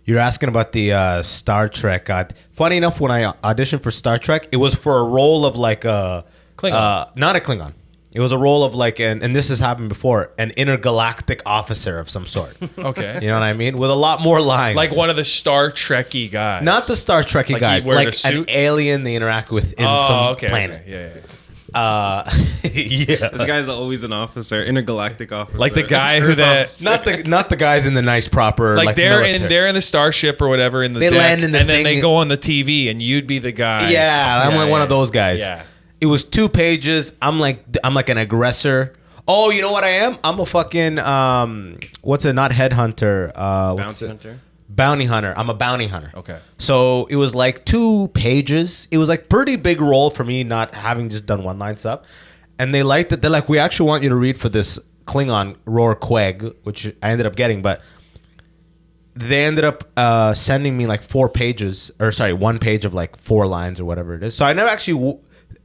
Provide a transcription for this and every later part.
You're asking about the Star Trek. Funny enough, when I auditioned for Star Trek, it was for a role of like a Klingon. Not a Klingon. It was a role of like and this has happened before, an intergalactic officer of some sort. Okay. You know what I mean? With a lot more lines. Like one of the Star Trek-y guys. Not the Star Trek-y Like guys. he'd wear Like the an suit? alien they interact with in some planet. Okay. Yeah. Yeah. This guy's always an officer, intergalactic officer. Like the guy who that Not the guys in the nice proper like they're military. in the starship or whatever in the They deck, land in the and then thing- they go on the TV and you'd be the guy. Yeah, I'm like one of those guys. Yeah. It was 2 pages. I'm like an aggressor. Oh, you know what I am? I'm a fucking what's it? Not headhunter. bounty hunter. Bounty hunter. I'm a bounty hunter. Okay. So it was like 2 pages. It was like pretty big role for me, not having just done one line stuff. And they liked it. They're like, we actually want you to read for this Klingon Roar Queg, which I ended up getting, but they ended up sending me like 4 pages, or sorry, 1 page of like 4 lines or whatever it is. So I never actually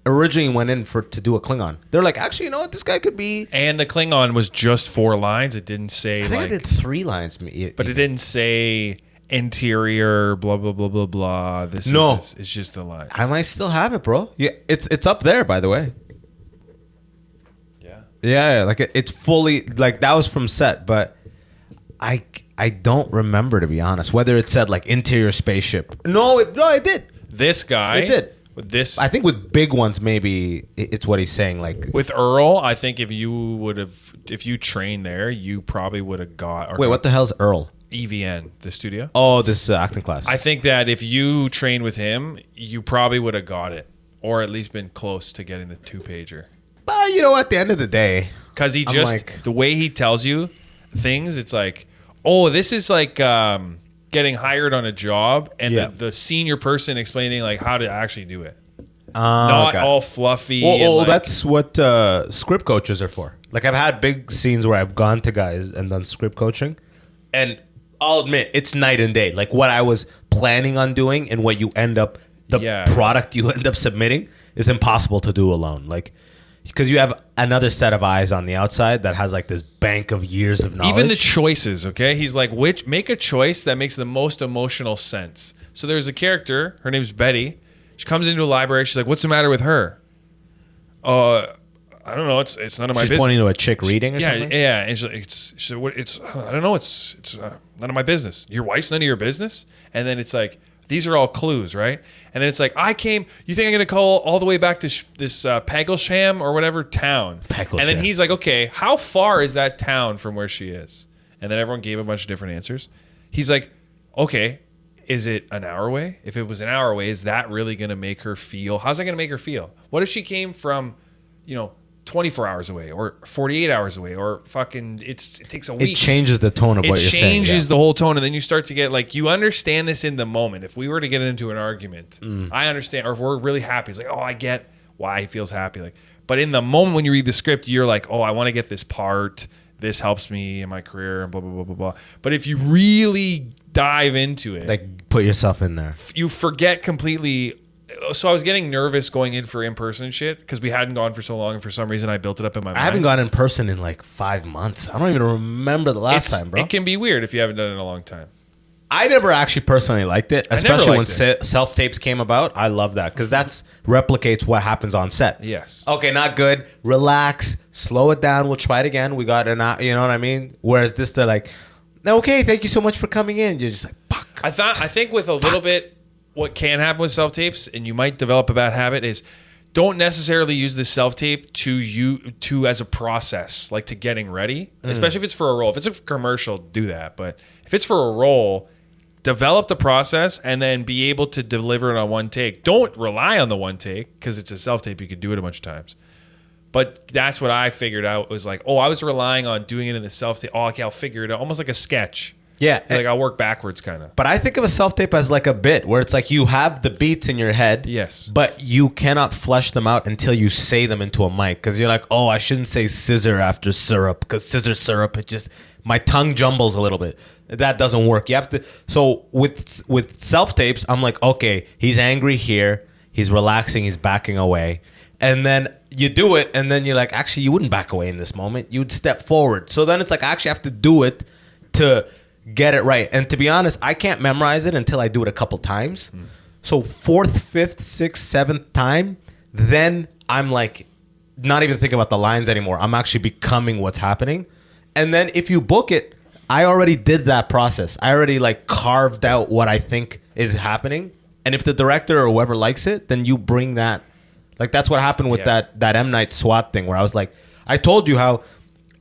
originally went in to do a Klingon. They're like, actually, you know what? This guy could be. And the Klingon was just 4 lines. It didn't say I think like, I did 3 lines. but it didn't say interior, blah blah blah blah blah. This No. is this. It's just the lines. I might still have it, bro. Yeah, it's up there, by the way. Yeah. Yeah, like it's fully like that was from set, but I don't remember, to be honest, whether it said like interior spaceship. No, it did. This guy. It did. With this. I think with big ones, maybe it's what he's saying. Like, With Earl, I think if you trained there, you probably would have got. Or wait, what the hell's Earl? EVN, the studio. Oh, this acting class. I think that if you trained with him, you probably would have got it, or at least been close to getting the 2-pager. But you know, at the end of the day, Because he I'm just like- the way he tells you things, it's like, oh, this is like getting hired on a job, and Yeah. the senior person explaining like how to actually do it. Oh, Not okay. all fluffy. Well, and like, that's what script coaches are for. Like, I've had big scenes where I've gone to guys and done script coaching, and I'll admit it's night and day. Like, what I was planning on doing and what you end up, the product you end up submitting is impossible to do alone. Like, because you have another set of eyes on the outside that has like this bank of years of knowledge. even the choices. Okay, he's like, make a choice that makes the most emotional sense. So there's a character. Her name's Betty. She comes into a library. She's like, "What's the matter with her?" I don't know. It's none of my She's business. pointing to a chick reading or something. Yeah. And she's like, what? It's I don't know. It's none of my business. Your wife's none of your business. And then it's like, these are all clues, right? And then it's like, you think I'm gonna call all the way back to this Pagelsham or whatever town? Pagelsham. And then he's like, okay, how far is that town from where she is? And then everyone gave a bunch of different answers. He's like, okay, is it an hour away? If it was an hour away, is that really gonna make her feel? How's that gonna make her feel? What if she came from, 24 hours away or 48 hours away or fucking it takes a week. It changes the tone of what you're saying. It changes the whole tone, and then you start to get like, you understand this in the moment. If we were to get into an argument, I understand, or if we're really happy, it's like, oh, I get why he feels happy. Like, but in the moment when you read the script, you're like, oh, I want to get this part. This helps me in my career and blah, blah, blah, blah, blah. But if you really dive into it, Like, put yourself in there. you forget completely. So I was getting nervous going in for in-person shit because we hadn't gone for so long, and for some reason I built it up in my mind. I haven't gone in person in like 5 months. I don't even remember the last time, bro. It can be weird if you haven't done it in a long time. I never actually personally liked it, never especially when liked self-tapes came about. I love that because that's replicates what happens on set. Yes. Okay, not good. Relax. Slow it down. We'll try it again. We got an hour, you know what I mean? Whereas this, they're like, okay, thank you so much for coming in. You're just like, fuck. I think with a little bit, what can happen with self-tapes, and you might develop a bad habit, is don't necessarily use the self-tape to as a process, like to getting ready, especially if it's for a role. If it's a commercial, do that. But if it's for a role, develop the process and then be able to deliver it on one take. Don't rely on the one take because it's a self-tape. You could do it a bunch of times. But that's what I figured out was like, I was relying on doing it in the self-tape. Oh, okay, I'll figure it out. Almost like a sketch. Yeah. Like I'll work backwards kind of. But I think of a self-tape as like a bit where it's like you have the beats in your head. Yes. But you cannot flesh them out until you say them into a mic. Because you're like, I shouldn't say scissor after syrup. Because scissor syrup, my tongue jumbles a little bit. That doesn't work. You have to. So with self-tapes, I'm like, okay, he's angry here. He's relaxing. He's backing away. And then you do it. And then you're like, actually, you wouldn't back away in this moment. You'd step forward. So then it's like, I actually have to do it to get it right. And to be honest, I can't memorize it until I do it a couple times. So 4th, 5th, 6th, 7th time, then I'm like not even thinking about the lines anymore. I'm actually becoming what's happening. And then if you book it, I already did that process. I already like carved out what I think is happening. And if the director or whoever likes it, then you bring that. Like that's what happened with that M. Night SWAT thing where I was like, I told you how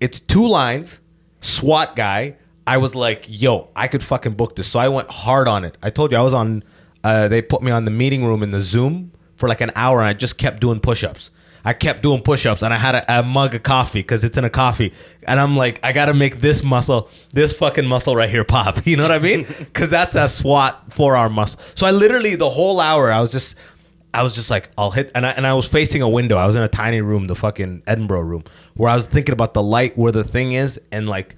it's 2 lines, SWAT guy. I was like, yo, I could fucking book this. So I went hard on it. I told you I was on, they put me on the meeting room in the Zoom for like an hour and I just kept doing push-ups. I kept doing push-ups and I had a mug of coffee because it's in a coffee. And I'm like, I got to make this fucking muscle right here pop. You know what I mean? Because that's a SWAT forearm muscle. So I literally, the whole hour, I was just like, I'll hit. And I was facing a window. I was in a tiny room, the fucking Edinburgh room, where I was thinking about the light where the thing is. And like,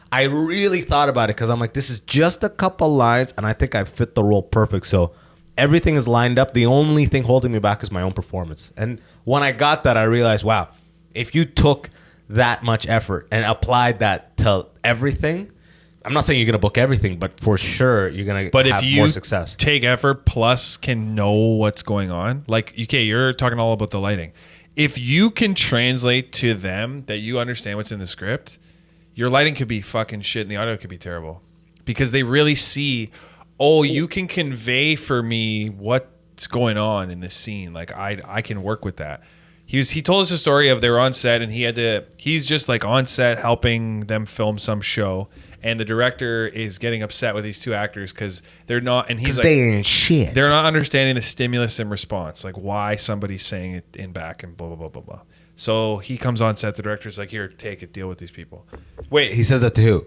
I really thought about it because I'm like, this is just a couple lines. And I think I fit the role perfect. So everything is lined up. The only thing holding me back is my own performance. And when I got that, I realized, wow, if you took that much effort and applied that to everything, I'm not saying you're going to book everything, but for sure you're going to have more success. Take effort plus can know what's going on. Like, okay, you're talking all about the lighting. If you can translate to them that you understand what's in the script, your lighting could be fucking shit and the audio could be terrible. Because they really see, oh, you can convey for me what's going on in this scene. Like I can work with that. He told us a story of they were on set and he's just like on set helping them film some show, and the director is getting upset with these 2 actors because they're not, and he's like, they ain't shit. They're not understanding the stimulus and response, like why somebody's saying it in back and blah blah blah blah blah. So he comes on set, the director's like, here, take it, deal with these people. Wait, he says that to who?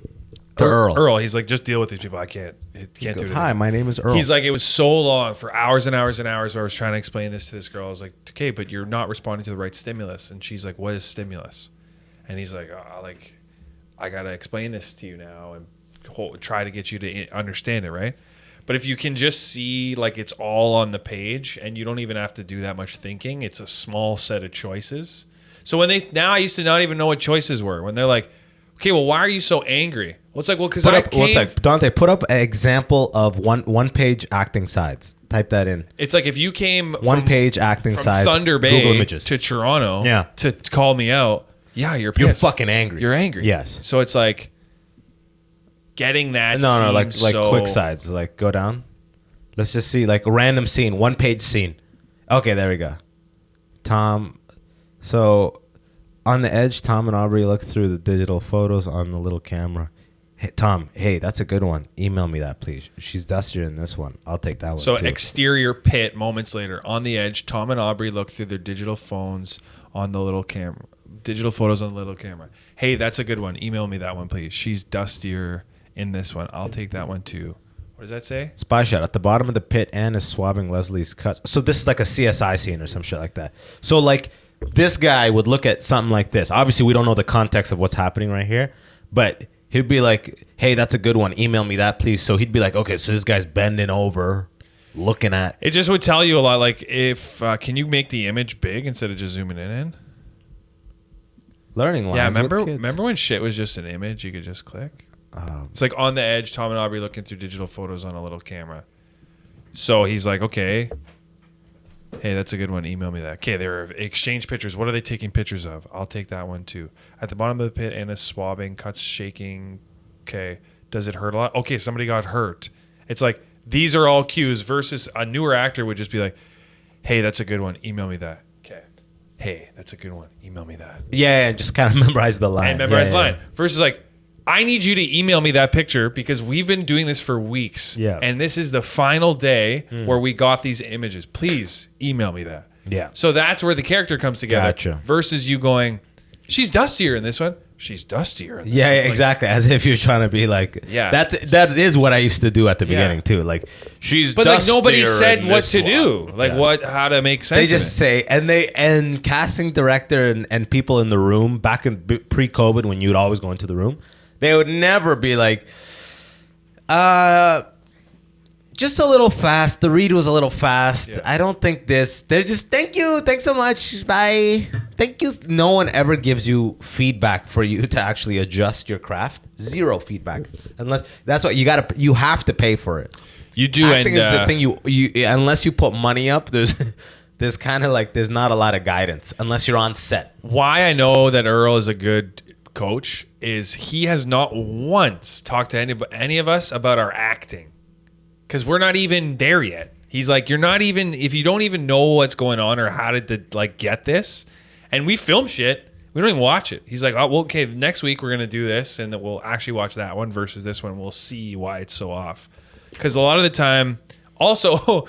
To Earl. He's like, just deal with these people. I can't do it. Hi, my name is Earl. He's like, it was so long for hours and hours and hours where I was trying to explain this to this girl. I was like, okay, but you're not responding to the right stimulus. And she's like, what is stimulus? And he's like, I got to explain this to you now and try to get you to understand it, right? But if you can just see like it's all on the page and you don't even have to do that much thinking, it's a small set of choices. So I used to not even know what choices were. When they're like, okay, well, why are you so angry? Well, it's like, well, because Dante, put up an example of one page acting sides. Type that in. It's like if you came one page acting from sides, Thunder Bay Google Images to Toronto to call me out, you're pissed. You're fucking angry. You're angry. Yes. So it's like getting that. No, like quick sides. Like go down. Let's just see like a random scene, 1 page scene. Okay, there we go. Tom. So on the edge, Tom and Aubrey look through the digital photos on the little camera. Hey, Tom, hey, that's a good one. Email me that, please. She's dustier in this one. I'll take that one. So too. Exterior pit, moments later. On the edge, Tom and Aubrey look through their digital phones on the little camera. Digital photos on the little camera. Hey, that's a good one. Email me that one, please. She's dustier in this one. I'll take that one too. What does that say? Spy shot. At the bottom of the pit, Anne is swabbing Leslie's cuts. So this is like a CSI scene or some shit like that. So like this guy would look at something like this. Obviously, we don't know the context of what's happening right here, but he'd be like, hey, that's a good one. Email me that, please. So he'd be like, okay, so this guy's bending over, looking at. It just would tell you a lot. Like, if can you make the image big instead of just zooming in? Learning lines. Yeah, remember when shit was just an image you could just click? It's like on the edge, Tom and Aubrey looking through digital photos on a little camera. So he's like, okay, hey, that's a good one. Email me that. Okay, they were exchange pictures. What are they taking pictures of? I'll take that one too. At the bottom of the pit, Anna's swabbing, cuts shaking. Okay, does it hurt a lot? Okay, somebody got hurt. It's like these are all cues versus a newer actor would just be like, hey, that's a good one. Email me that. Okay. Hey, that's a good one. Email me that. Yeah, just kind of memorize the line. And memorize the line. Versus like, I need you to email me that picture because we've been doing this for weeks. Yeah. And this is the final day where we got these images. Please email me that. Yeah. So that's where the character comes together. Gotcha. Versus you going, she's dustier in this one. She's dustier in this Yeah, one. Like, exactly. As if you're trying to be like, Yeah. that is what I used to do at the beginning too. Like, she's But like dustier nobody said in what this to one. do. Like how to make sense They of just it. say, and casting director and people in the room back in pre-COVID when you'd always go into the room, they would never be like, just a little fast. The read was a little fast. Yeah. I don't think this. They're just, thank you. Thanks so much. Bye. Thank you. No one ever gives you feedback for you to actually adjust your craft. Zero feedback, unless that's what you have to pay for it. You do, Acting is the thing you unless you put money up. There's kind of like there's not a lot of guidance unless you're on set. Why I know that Earl is a good coach is he has not once talked to any of us about our acting, because we're not even there yet. He's like, you're not even, if you don't even know what's going on or how to like get this, and we film shit. We don't even watch it. He's like, oh, well, okay, next week we're going to do this, and then we'll actually watch that one versus this one. We'll see why it's so off. Because a lot of the time, also,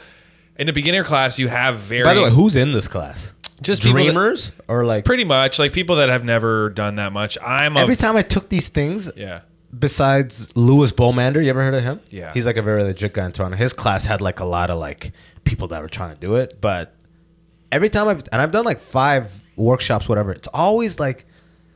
in the beginner class, you have very... By the way, who's in this class? Just dreamers? Or like... Pretty much. Like people that have never done that much. Every time I took these things... Yeah. Besides Louis Bowmander, you ever heard of him? Yeah. He's like a very legit guy in Toronto. His class had like a lot of like people that were trying to do it. But every time I've done like 5 workshops, whatever, it's always like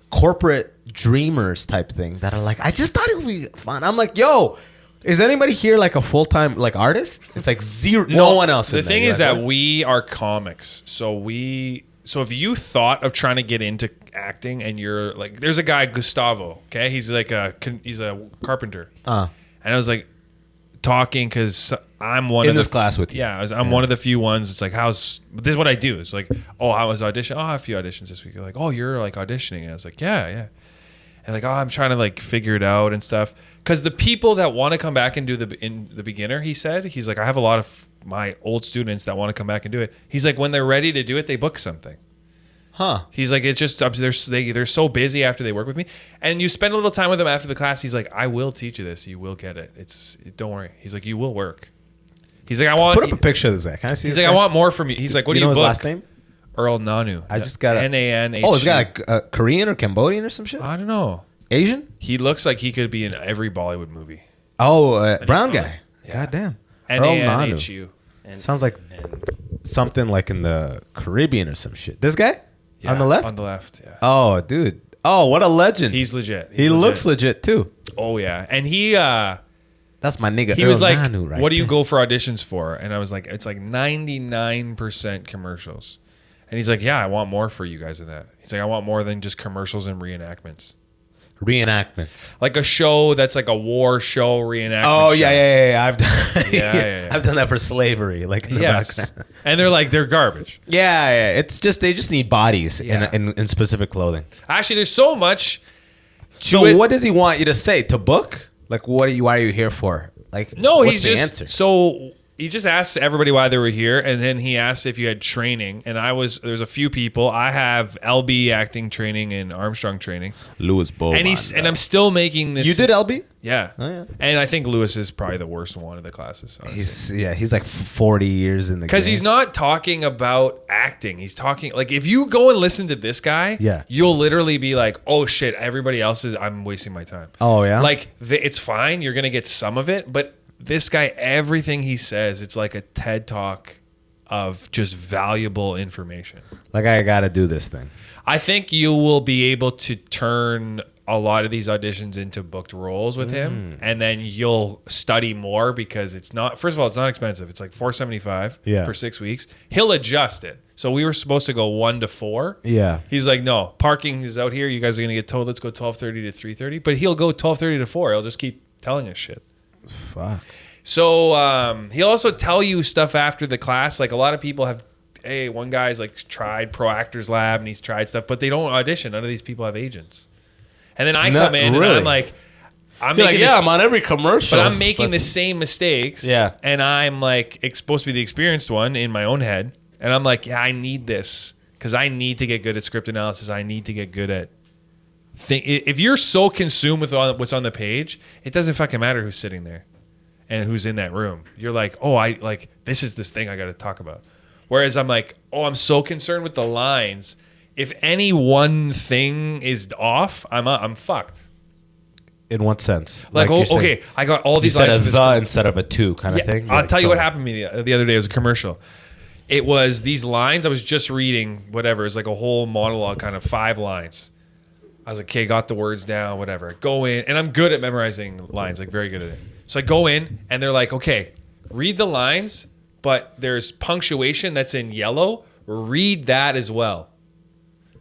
corporate dreamers type thing that are like, I just thought it would be fun. I'm like, yo, is anybody here like a full-time like artist? It's like zero, no one else. The thing is that we are comics. So if you thought of trying to get into acting and you're like, there's a guy, Gustavo, okay? He's a carpenter. And I was like talking because I'm one in this class with you. Yeah, I'm one of the few ones. It's like, this is what I do. It's like, oh, I was auditioning. Oh, I have a few auditions this week. They're like, oh, you're like auditioning. And I was like, yeah. And like, oh, I'm trying to like figure it out and stuff. Because the people that want to come back and do in the beginner, he's like, I have a lot of my old students that want to come back and do it. He's like, when they're ready to do it, they book something. Huh. He's like, it's just they're so busy after they work with me, and you spend a little time with them after the class. He's like, I will teach you this. You will get it. Don't worry. He's like, you will work. He's like, I want. Put up a picture of this guy. Can I see? He's this like, guy? I want more from you. He's like, what do you know book? his last name? Earl Nanu. I just got Nanh. Oh, he's got a Korean or Cambodian or some shit. I don't know. Asian? He looks like he could be in every Bollywood movie. Oh, brown guy. Yeah. God damn. Earl Nanu. Nanh. Sounds like something like in the Caribbean or some shit. This guy? Yeah, on the left? On the left, yeah. Oh, dude. Oh, what a legend. He's legit. He looks legit, too. Oh, yeah. And that's my nigga. He Earl was like, Nanu right what do you there. go for auditions for? And I was like, it's like 99% commercials. And he's like, yeah, I want more for you guys than that. He's like, I want more than just commercials and reenactments. Reenactments. Like a show that's like a war show reenactment. Oh, show. yeah. I've done Yeah. I've done that for slavery, like in the background. And they're garbage. Yeah. It's just they just need bodies in specific clothing. Actually, there's so much to So it. what does he want you to say? To book? Like why are you here for? Like No, what's he's the just answer? so he just asked everybody why they were here, and then he asked if you had training. And there's a few people. I have LB acting training and Armstrong training. Louis Bowman. And I'm still making this. You did LB? Yeah. Oh, yeah. And I think Lewis is probably the worst one of the classes. Honestly. He's like 40 years in the game. Because he's not talking about acting. He's talking like if you go and listen to this guy, you'll literally be like, oh shit, everybody else I'm wasting my time. Oh yeah. Like it's fine. You're gonna get some of it, but this guy, everything he says, it's like a TED talk of just valuable information. Like I gotta do this thing. I think you will be able to turn a lot of these auditions into booked roles with him, and then you'll study more because it's not. First of all, it's not expensive. It's like $475 for 6 weeks. He'll adjust it. So we were supposed to go 1 to 4. Yeah. He's like, no, parking is out here. You guys are gonna get told let's go 12:30 to 3:30. But he'll go 12:30 to 4. He'll just keep telling us shit. Fuck. So he'll also tell you stuff after the class. Like a lot of people have. Hey, one guy's like tried Pro Actors Lab and he's tried stuff, but they don't audition. None of these people have agents. And then I come in and I'm like, I'm on every commercial, but I'm making the same mistakes. Yeah, and I'm like supposed to be the experienced one in my own head, and I'm like, yeah, I need this because I need to get good at script analysis. I need to get good at. If you're so consumed with what's on the page, it doesn't fucking matter who's sitting there and who's in that room. You're like, oh, this is this thing I got to talk about. Whereas I'm like, oh, I'm so concerned with the lines. If any one thing is off, I'm fucked. In what sense? Like okay, I got all these lines. You said a instead of a two kind of thing. I'll tell you what happened to me the other day. It was a commercial. It was these lines I was just reading. Whatever. It's like a whole monologue, kind of 5 lines. I was like, okay, got the words down. Whatever. Go in, and I'm good at memorizing lines. Like very good at it. So I go in, and they're like, okay, read the lines, but there's punctuation that's in yellow. Read that as well.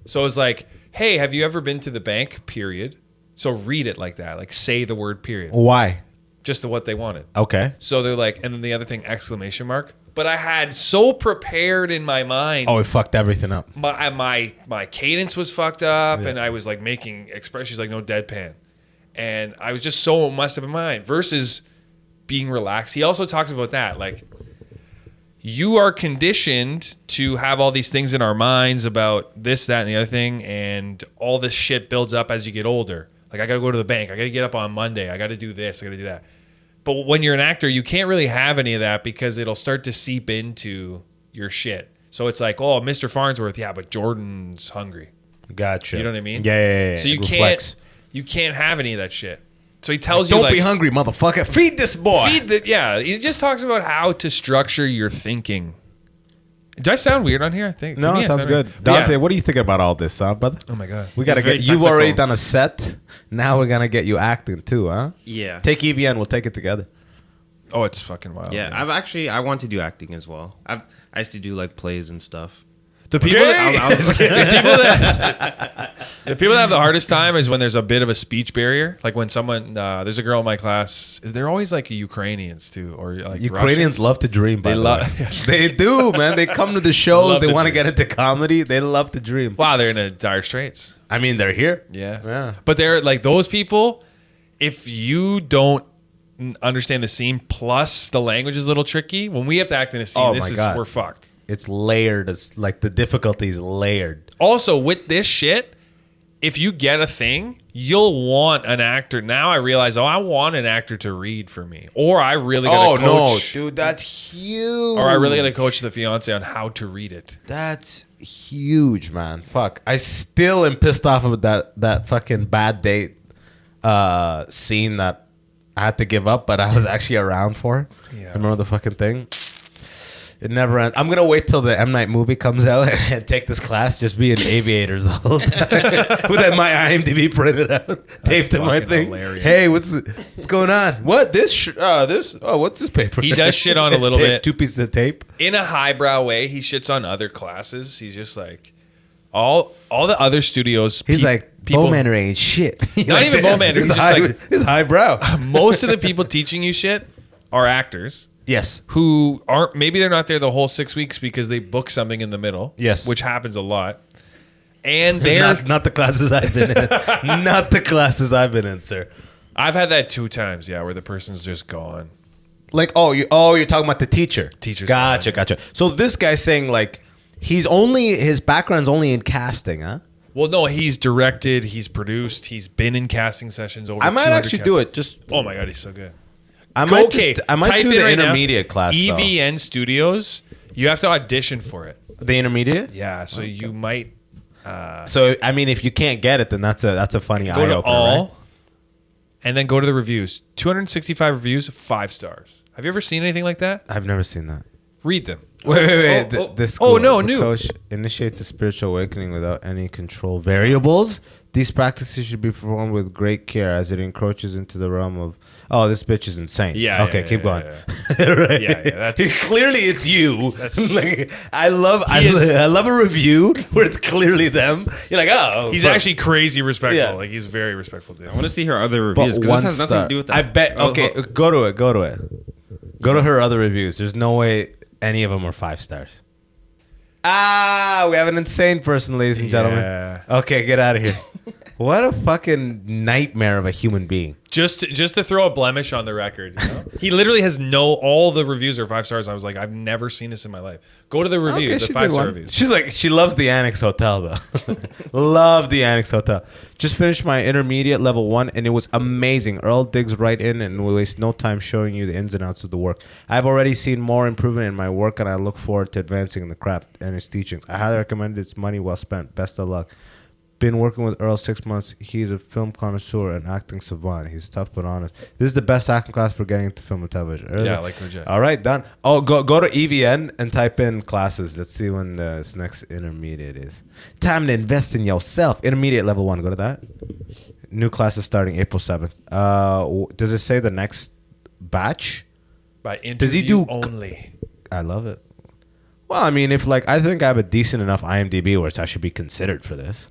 So it's like, hey, have you ever been to the bank? Period. So read it like that. Like say the word period. Why? Just to what they wanted. Okay. So they're like, and then the other thing, exclamation mark. But I had so prepared in my mind. Oh, it fucked everything up. My cadence was fucked up, and I was like making expressions like no deadpan, and I was just so messed up in my mind. Versus being relaxed. He also talks about that, like you are conditioned to have all these things in our minds about this, that, and the other thing, and all this shit builds up as you get older. Like I got to go to the bank. I got to get up on Monday. I got to do this. I got to do that. But when you're an actor, you can't really have any of that because it'll start to seep into your shit. So it's like, oh, Mr. Farnsworth, yeah, but Jordan's hungry. Gotcha. You know what I mean? Yeah. So you Reflects. can't have any of that shit. So he tells you, don't like, be hungry, motherfucker. Feed this boy. He just talks about how to structure your thinking. Do I sound weird on here? I think. No, to me, it sounds good. But Dante, yeah. what do you think about all this, brother? Oh my god. We gotta It's very get you already technical. done a set. Now we're gonna get you acting too, huh? Yeah. Take EVN. We'll take it together. Oh, it's fucking wild. Yeah, man. I want to do acting as well. I used to do like plays and stuff. The people the people that have the hardest time is when there's a bit of a speech barrier. Like when someone, there's a girl in my class. They're always like Ukrainians too, or like Ukrainians Russians. love to dream. By They the love- way. They do, man. They come to the shows. Love They to want to dream. get into comedy. They love to dream. Wow, they're in a dire straits. I mean, they're here. Yeah. But they're like those people. If you don't understand the scene, plus the language is a little tricky. When we have to act in a scene, Oh this my is God. we're fucked. It's layered. It's like the difficulty is layered. Also, with this shit, if you get a thing, you'll want an actor. Now I realize, I want an actor to read for me, or I really got to coach. dude, that's huge. Or I really got to coach the fiance on how to read it. That's huge, man. Fuck. I still am pissed off about that fucking bad date scene that I had to give up, but I was actually around for. Yeah. Remember the fucking thing? It never ends. I'm gonna wait till the M Night movie comes out and take this class. Just be in aviators the whole time with my IMDb printed out, taped to my fucking thing. hilarious. Hey, what's going on? What this? This? Oh, what's this paper? He does shit on a It's little tape, bit. 2 pieces of tape. In a highbrow way, he shits on other classes. He's just like all the other studios. He's like, people. Bowmander ain't shit. Not even Bowmander, he's just like- his highbrow. Most of the people teaching you shit are actors. Yes. Who aren't, maybe they're not there the whole 6 weeks because they book something in the middle. Yes. Which happens a lot. And they're, Not the classes I've been in. Not the classes I've been in, sir. I've had that 2 times, yeah, where the person's just gone. Like, you're talking about the teacher. Teacher's Gotcha, gone, gotcha. So this guy's saying like his background's only in casting, huh? Well, no, he's directed, he's produced, he's been in casting sessions over I might 200 actually do castings. it. Just Oh my God, he's so good. I might Okay, I might type do in the right now, intermediate class. Though. EVN Studios, you have to audition for it. The intermediate. Yeah, so you might So I mean, if you can't get it, then that's a funny eye go to opener, all right? and then go to the reviews. 265 reviews, 5 stars. Have you ever seen anything like that? I've never seen that. Read them. Wait. This school, no, the new. coach initiates a spiritual awakening without any control variables. These practices should be performed with great care as it encroaches into the realm of. Oh, this bitch is insane. Yeah, Okay, yeah, keep yeah, going. Right. Yeah, that's- clearly it's you. That's- Like, I love is- I love a review where it's clearly them. You're like, oh, He's fuck. actually crazy respectful. Yeah. Like he's very respectful dude. I want to see her other But reviews because one this has nothing star. to do with that. I bet. Okay, go to it. Go to her other reviews. There's no way any of them are 5 stars. We have an insane person, ladies and gentlemen. Yeah. Okay, get out of here. What a fucking nightmare of a human being. Just to throw a blemish on the record. You know? He literally has all the reviews are 5 stars. I was like, I've never seen this in my life. Go to the review, Okay, the she 5-star did one. reviews. She's like, she loves the Annex Hotel though. Love the Annex Hotel. Just finished my intermediate level 1 and it was amazing. Earl digs right in and will waste no time showing you the ins and outs of the work. I've already seen more improvement in my work and I look forward to advancing in the craft and his teachings. I highly recommend it. It's money well spent. Best of luck. Been working with Earl 6 months. He's a film connoisseur and acting savant. He's tough but honest. This is the best acting class for getting into film and television. Yeah, like legit. All right, done. Oh, go to EVN and type in classes. Let's see when this next intermediate is. Time to invest in yourself. Intermediate level 1. Go to that. New classes starting April 7th. Does it say the next batch? By interview Does he do only. I love it. Well, I mean, if like I think I have a decent enough IMDb where I should be considered for this.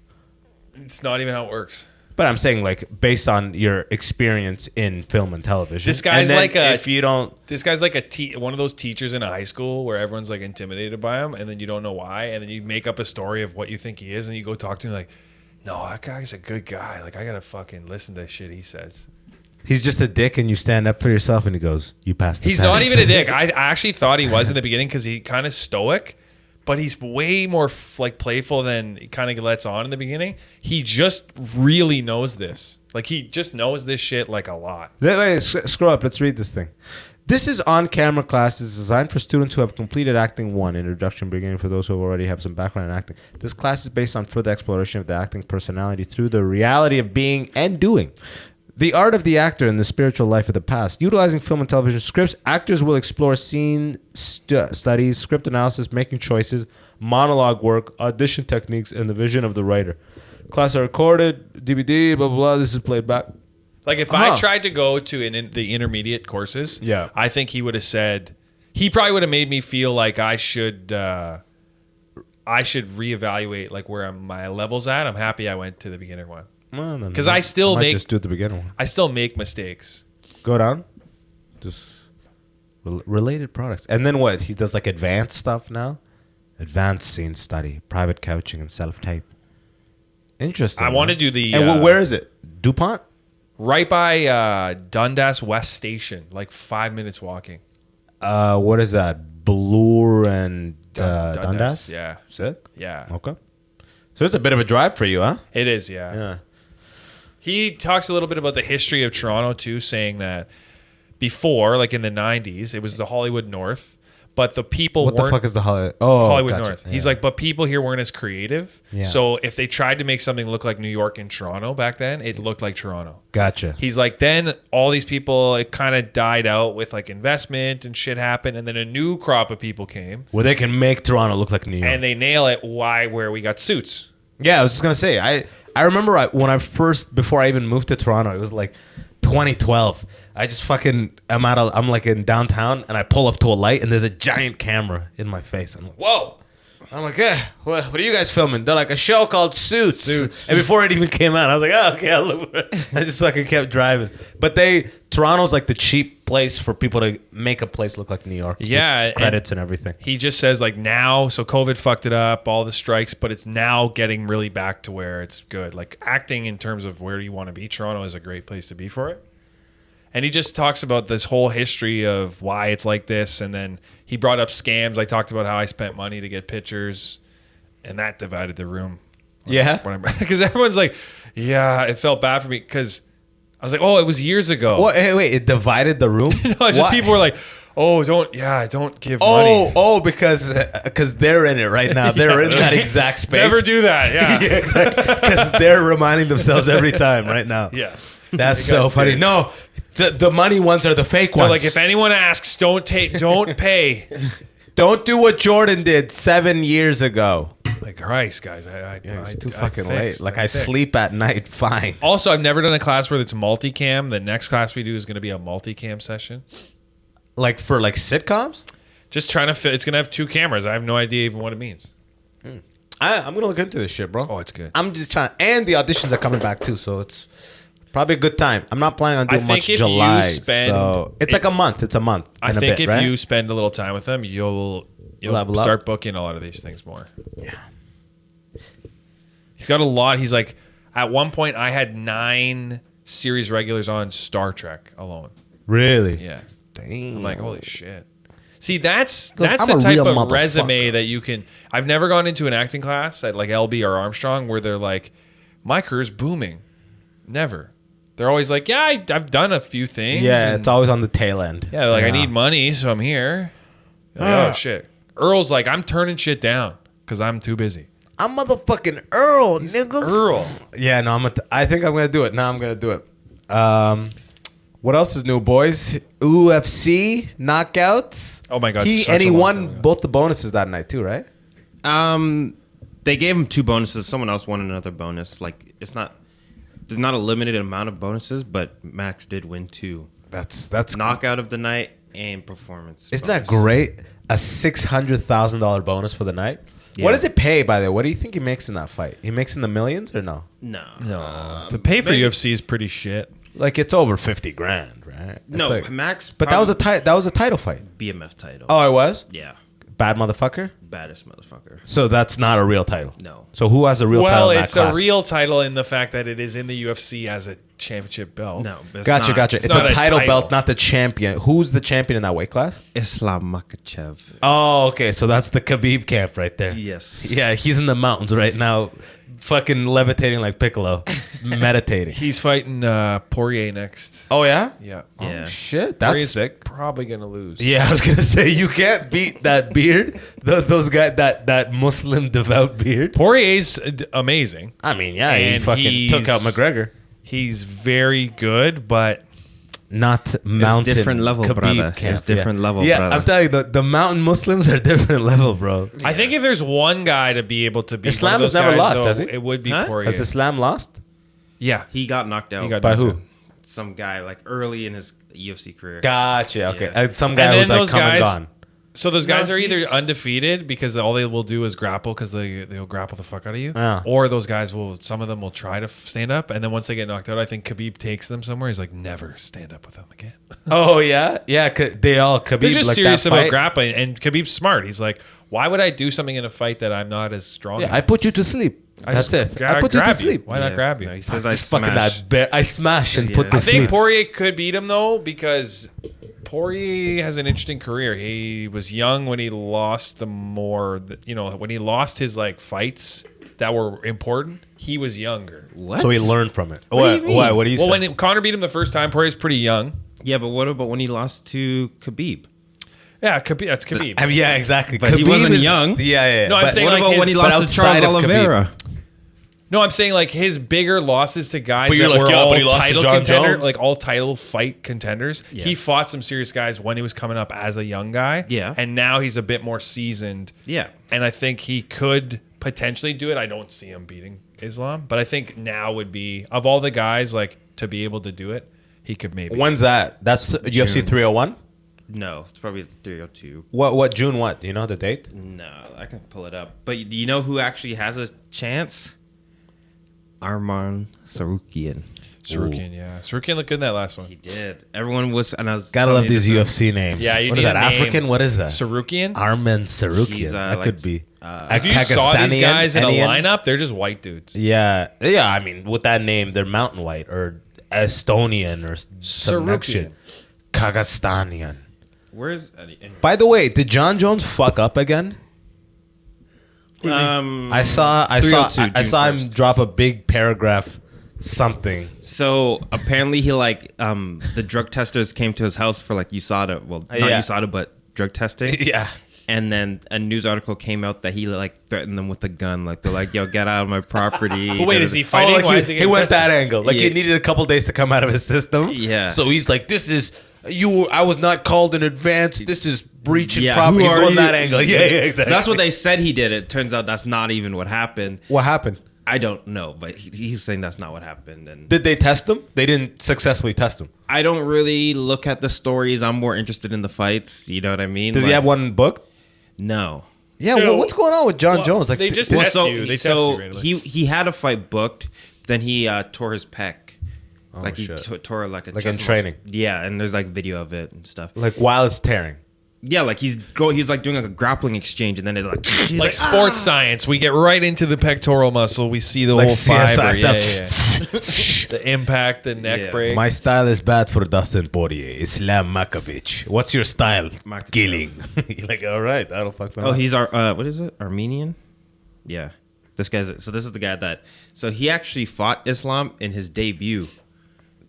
It's not even how it works. But I'm saying like based on your experience in film and television. This guy's and then like a if you don't. This guy's like one of those teachers in a high school where everyone's like intimidated by him, and then you don't know why, and then you make up a story of what you think he is, and you go talk to him like, no, that guy's a good guy. Like I gotta fucking listen to shit he says. He's just a dick, and you stand up for yourself, and he goes, "You passed the He's test." not even a dick. I actually thought he was in the beginning because he kind of stoic, but he's way more like playful than he kind of lets on in the beginning. He just really knows this. Like he just knows this shit like a lot. Wait, scroll up. Let's read this thing. This is on-camera classes designed for students who have completed Acting 1, introduction beginning for those who already have some background in acting. This class is based on further exploration of the acting personality through the reality of being and doing. The art of the actor and the spiritual life of the past. Utilizing film and television scripts, actors will explore scene studies, script analysis, making choices, monologue work, audition techniques, and the vision of the writer. Class are recorded, DVD, blah, blah, blah. This is played back. Like if I tried to go to the intermediate courses, yeah, I think he would have said, he probably would have made me feel like I should reevaluate like where my level's at. I'm happy I went to the beginner one. Because I still make just do the beginner one. I still make mistakes. Go down, just related products, and then what? He does like advanced stuff now. Advanced scene study, private coaching, and self-tape. Interesting. I want to do the. And where is it? DuPont. Right by Dundas West Station, like 5 minutes walking. What is that? Bloor and Dundas. Yeah. Sick. Yeah. Okay. So it's a bit of a drive for you, huh? It is. Yeah. Yeah. He talks a little bit about the history of Toronto too, saying that before, like in the 90s, it was the Hollywood North, but the people What weren't... the fuck is the Hollywood? Oh, Hollywood gotcha. North. He's like, but people here weren't as creative. Yeah. So if they tried to make something look like New York and Toronto back then, it looked like Toronto. Gotcha. He's like, then all these people, it kind of died out with like investment and shit happened, and then a new crop of people came. Where they can make Toronto look like New York. And they nail it where we got Suits. Yeah, I was just gonna say. I remember when before I even moved to Toronto, it was like 2012. I just fucking I'm like in downtown and I pull up to a light and there's a giant camera in my face. I'm like, whoa. I'm like, what are you guys filming? They're like, a show called Suits. And before it even came out, I was like, oh, okay, I'll look for it. I just fucking kept driving. But Toronto's like the cheap place for people to make a place look like New York. Yeah. Credits and everything. He just says like now, so COVID fucked it up, all the strikes, but it's now getting really back to where it's good. Like acting in terms of where you want to be, Toronto is a great place to be for it. And he just talks about this whole history of why it's like this. And then he brought up scams. I talked about how I spent money to get pictures, and that divided the room. Yeah. Because everyone's like, yeah, it felt bad for me because I was like, oh, it was years ago. What? Hey, wait, it divided the room? No, it's just people were like, oh, don't give money. Oh, because they're in it right now. They're in that exact space. Never do that, yeah. Because they're reminding themselves every time right now. Yeah. That's so funny. Serious. No, the money ones are the fake ones. Like if anyone asks, don't pay. Don't do what Jordan did 7 years ago. Like Christ, guys, It's too fucking late. Like I sleep at night fine. Also, I've never done a class where it's multicam. The next class we do is going to be a multicam session. Like for like sitcoms? Just trying to fit. It's going to have 2 cameras. I have no idea even what it means. I'm going to look into this shit, bro. Oh, it's good. I'm just trying. And the auditions are coming back too, so it's probably a good time. I'm not planning on doing much July. So it's like a month. It's a month. I think if you spend a little time with them, you'll start booking a lot of these things more. Yeah. He's got a lot. He's like, at one point, I had 9 series regulars on Star Trek alone. Really? Yeah. Damn. I'm like, holy shit. See, that's I'm the a type real of resume motherfucker. that you can. I've never gone into an acting class at like LB or Armstrong where they're like, my career's booming. Never. They're always like, yeah, I've done a few things. Yeah, it's always on the tail end. Yeah, like I need money, so I'm here. Like, oh shit. Earl's like, I'm turning shit down because I'm too busy. I'm motherfucking Earl, niggas. Earl. Yeah, no, I think I'm gonna do it. Now I'm gonna do it. What else is new, boys? UFC knockouts. Oh my god. And he won both the bonuses that night too, right? They gave him 2 bonuses. Someone else won another bonus. Like there's not a limited amount of bonuses, but Max did win 2. That's Knockout of the night and performance. Isn't bonus. that great? A $600,000 bonus for the night. Yeah. What does it pay, by the way? What do you think he makes in that fight? He makes in the millions or no? No. The pay for maybe- UFC is pretty shit. Like it's over 50 grand, right? It's No, like- Max. but that was a title fight. BMF title. Oh, it was? Yeah. Bad motherfucker. Baddest motherfucker. So that's not a real title. No. So who has a real title? Well, in that it's class? a real title in the fact that it is in the UFC as a championship belt. No. It's Gotcha, not. gotcha. It's It's a not a title title. belt, not the champion. Who's the champion in that weight class? Islam Makhachev. Oh, okay. So that's the Khabib camp right there. Yes. Yeah, he's in the mountains right now, fucking levitating like Piccolo, meditating. He's fighting Poirier next. Oh yeah. Yeah. Yeah. Oh shit, that's Poirier's sick. probably gonna lose. Yeah, I was gonna say you can't beat that beard. Those guys, that Muslim devout beard. Poirier's amazing. I mean, yeah, he And fucking took out McGregor. He's very good, but Not mountain. different level, Khabib brother. camp, It's different level, Yeah, brother. I'm telling you, the mountain Muslims are different level, bro. I think if there's one guy to be able to beat Islam one of has those never guys, lost, though, has he? it would be Huh? Poirier. Has Islam lost? Yeah. He got knocked out He got By knocked who? out. some guy like early in his UFC career. Gotcha. Okay, Yeah. some And guy then was like those come and guys- gone. So those guys No, are either he's- undefeated because all they will do is grapple because they'll grapple the fuck out of you, Yeah. or those guys some of them will try to stand up, and then once they get knocked out, I think Khabib takes them somewhere. He's like, never stand up with them again. Oh yeah, yeah. They all Khabib. They're just like serious that about fight. grappling, and Khabib's smart. He's like, why would I do something in a fight that I'm not as strong? Yeah, at? I put you to sleep. I That's just it. I put you to grab sleep. Why not grab you? No, he says I Just fucking smash. that bear. I smash and Yeah. put to I I think sleep. Poirier could beat him though because Poirier has an interesting career. He was young when he lost when he lost his like fights that were important. He was younger. What? So he learned from it. do you mean? Why? What do you Well, say? when Conor beat him the first time, Poirier's pretty young. Yeah, but what about when he lost to Khabib? Yeah, Khabib, that's Khabib. I mean, yeah, exactly. But he wasn't young. Yeah, yeah. No, I'm but- saying What like about when he his- lost but to Charles outside of Oliveira? No, I'm saying like his bigger losses to guys But you're that like, were yeah, all but he lost to title John contender, Jones. like all title fight contenders. Yeah. He fought some serious guys when he was coming up as a young guy. Yeah. And now he's a bit more seasoned. Yeah. And I think he could potentially do it. I don't see him beating Islam, but I think now would be of all the guys like to be able to do it, he could maybe. When's that? That's the UFC June. 301. No, it's probably 302. What June? What do you know the date? No, I can pull it up. But do you know who actually has a chance? Arman Sarukian. Sarukian, yeah. Sarukian looked good in that last one. He did. Everyone was, and I was Gotta telling love you these this, UFC names. Yeah, you What is need that? a name. African? What is that? Sarukian? Armen Sarukian. He's, that like, could be. If you saw these Pakistani, guys in a Indian? lineup, they're just white dudes. Yeah, yeah. I mean, with that name, they're mountain white or Estonian or some next Sarukian. shit. Kyrgyzstanian. Where's By the way, did John Jones fuck up again? I saw 302, I saw him June 1st. drop a big paragraph something. So apparently he the drug testers came to his house for USADA. Well, not Yeah. USADA, but drug testing. Yeah. And then a news article came out that he threatened them with a gun. Like they're like, "Yo, get out of my property." But wait, is he fighting? Like Why he, is he he getting went tested? that angle. Like Yeah. he needed a couple days to come out of his system. Yeah. So he's like, "This is you. I was not called in advance. This is breaching Yeah, property." who He's are going you? that angle. Yeah, exactly. That's what they said he did. It turns out that's not even what happened. What happened? I don't know, but he's saying that's not what happened. And Did they test him? They didn't successfully test him. I don't really look at the stories. I'm more interested in the fights. You know what I mean? Does he have one booked? No. Yeah. No. What's going on with John Jones? Like they just this- test you. They test you randomly. he had a fight booked. Then he tore his pec. He shit. tore like a Like chest in training. muscle. Yeah, and there's video of it and stuff. like while it's tearing. Yeah, he's doing a grappling exchange, and then it's he's Like sports science, we get right into the pectoral muscle. We see the whole CSI fiber. stuff. The impact, the neck Yeah. break. My style is bad for Dustin Poirier. Islam Makhachev. What's your style? Makhachev. Killing. You're like, all right, that'll fuck me Oh, up. he's what is it? Armenian? Yeah. This this is the guy so he actually fought Islam in his debut.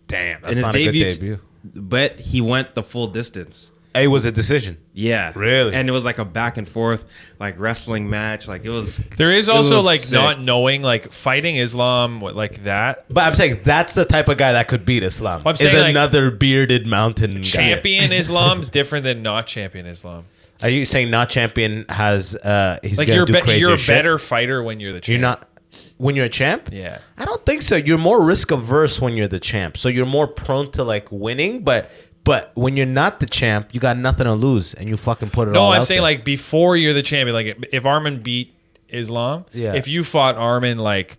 Damn, that's In his not a good debut. But he went the full distance. It was a decision. Yeah. Really? And it was a back and forth wrestling match. It was There is it also was sick. not knowing fighting Islam like that. But I'm saying that's the type of guy that could beat Islam. I'm Is saying, another bearded mountain guy. Champion Islam's different than not champion Islam. Are you saying not champion has he's Like gonna you're do crazy you're a shit? better fighter when you're the champion. You're not when you're a champ? Yeah. I don't think so. You're more risk averse when you're the champ. So you're more prone to winning, but But when you're not the champ, you got nothing to lose, and you fucking put it all No, I'm out saying there. like before you're the champion. Like if Arman beat Islam, Yeah. if you fought Arman like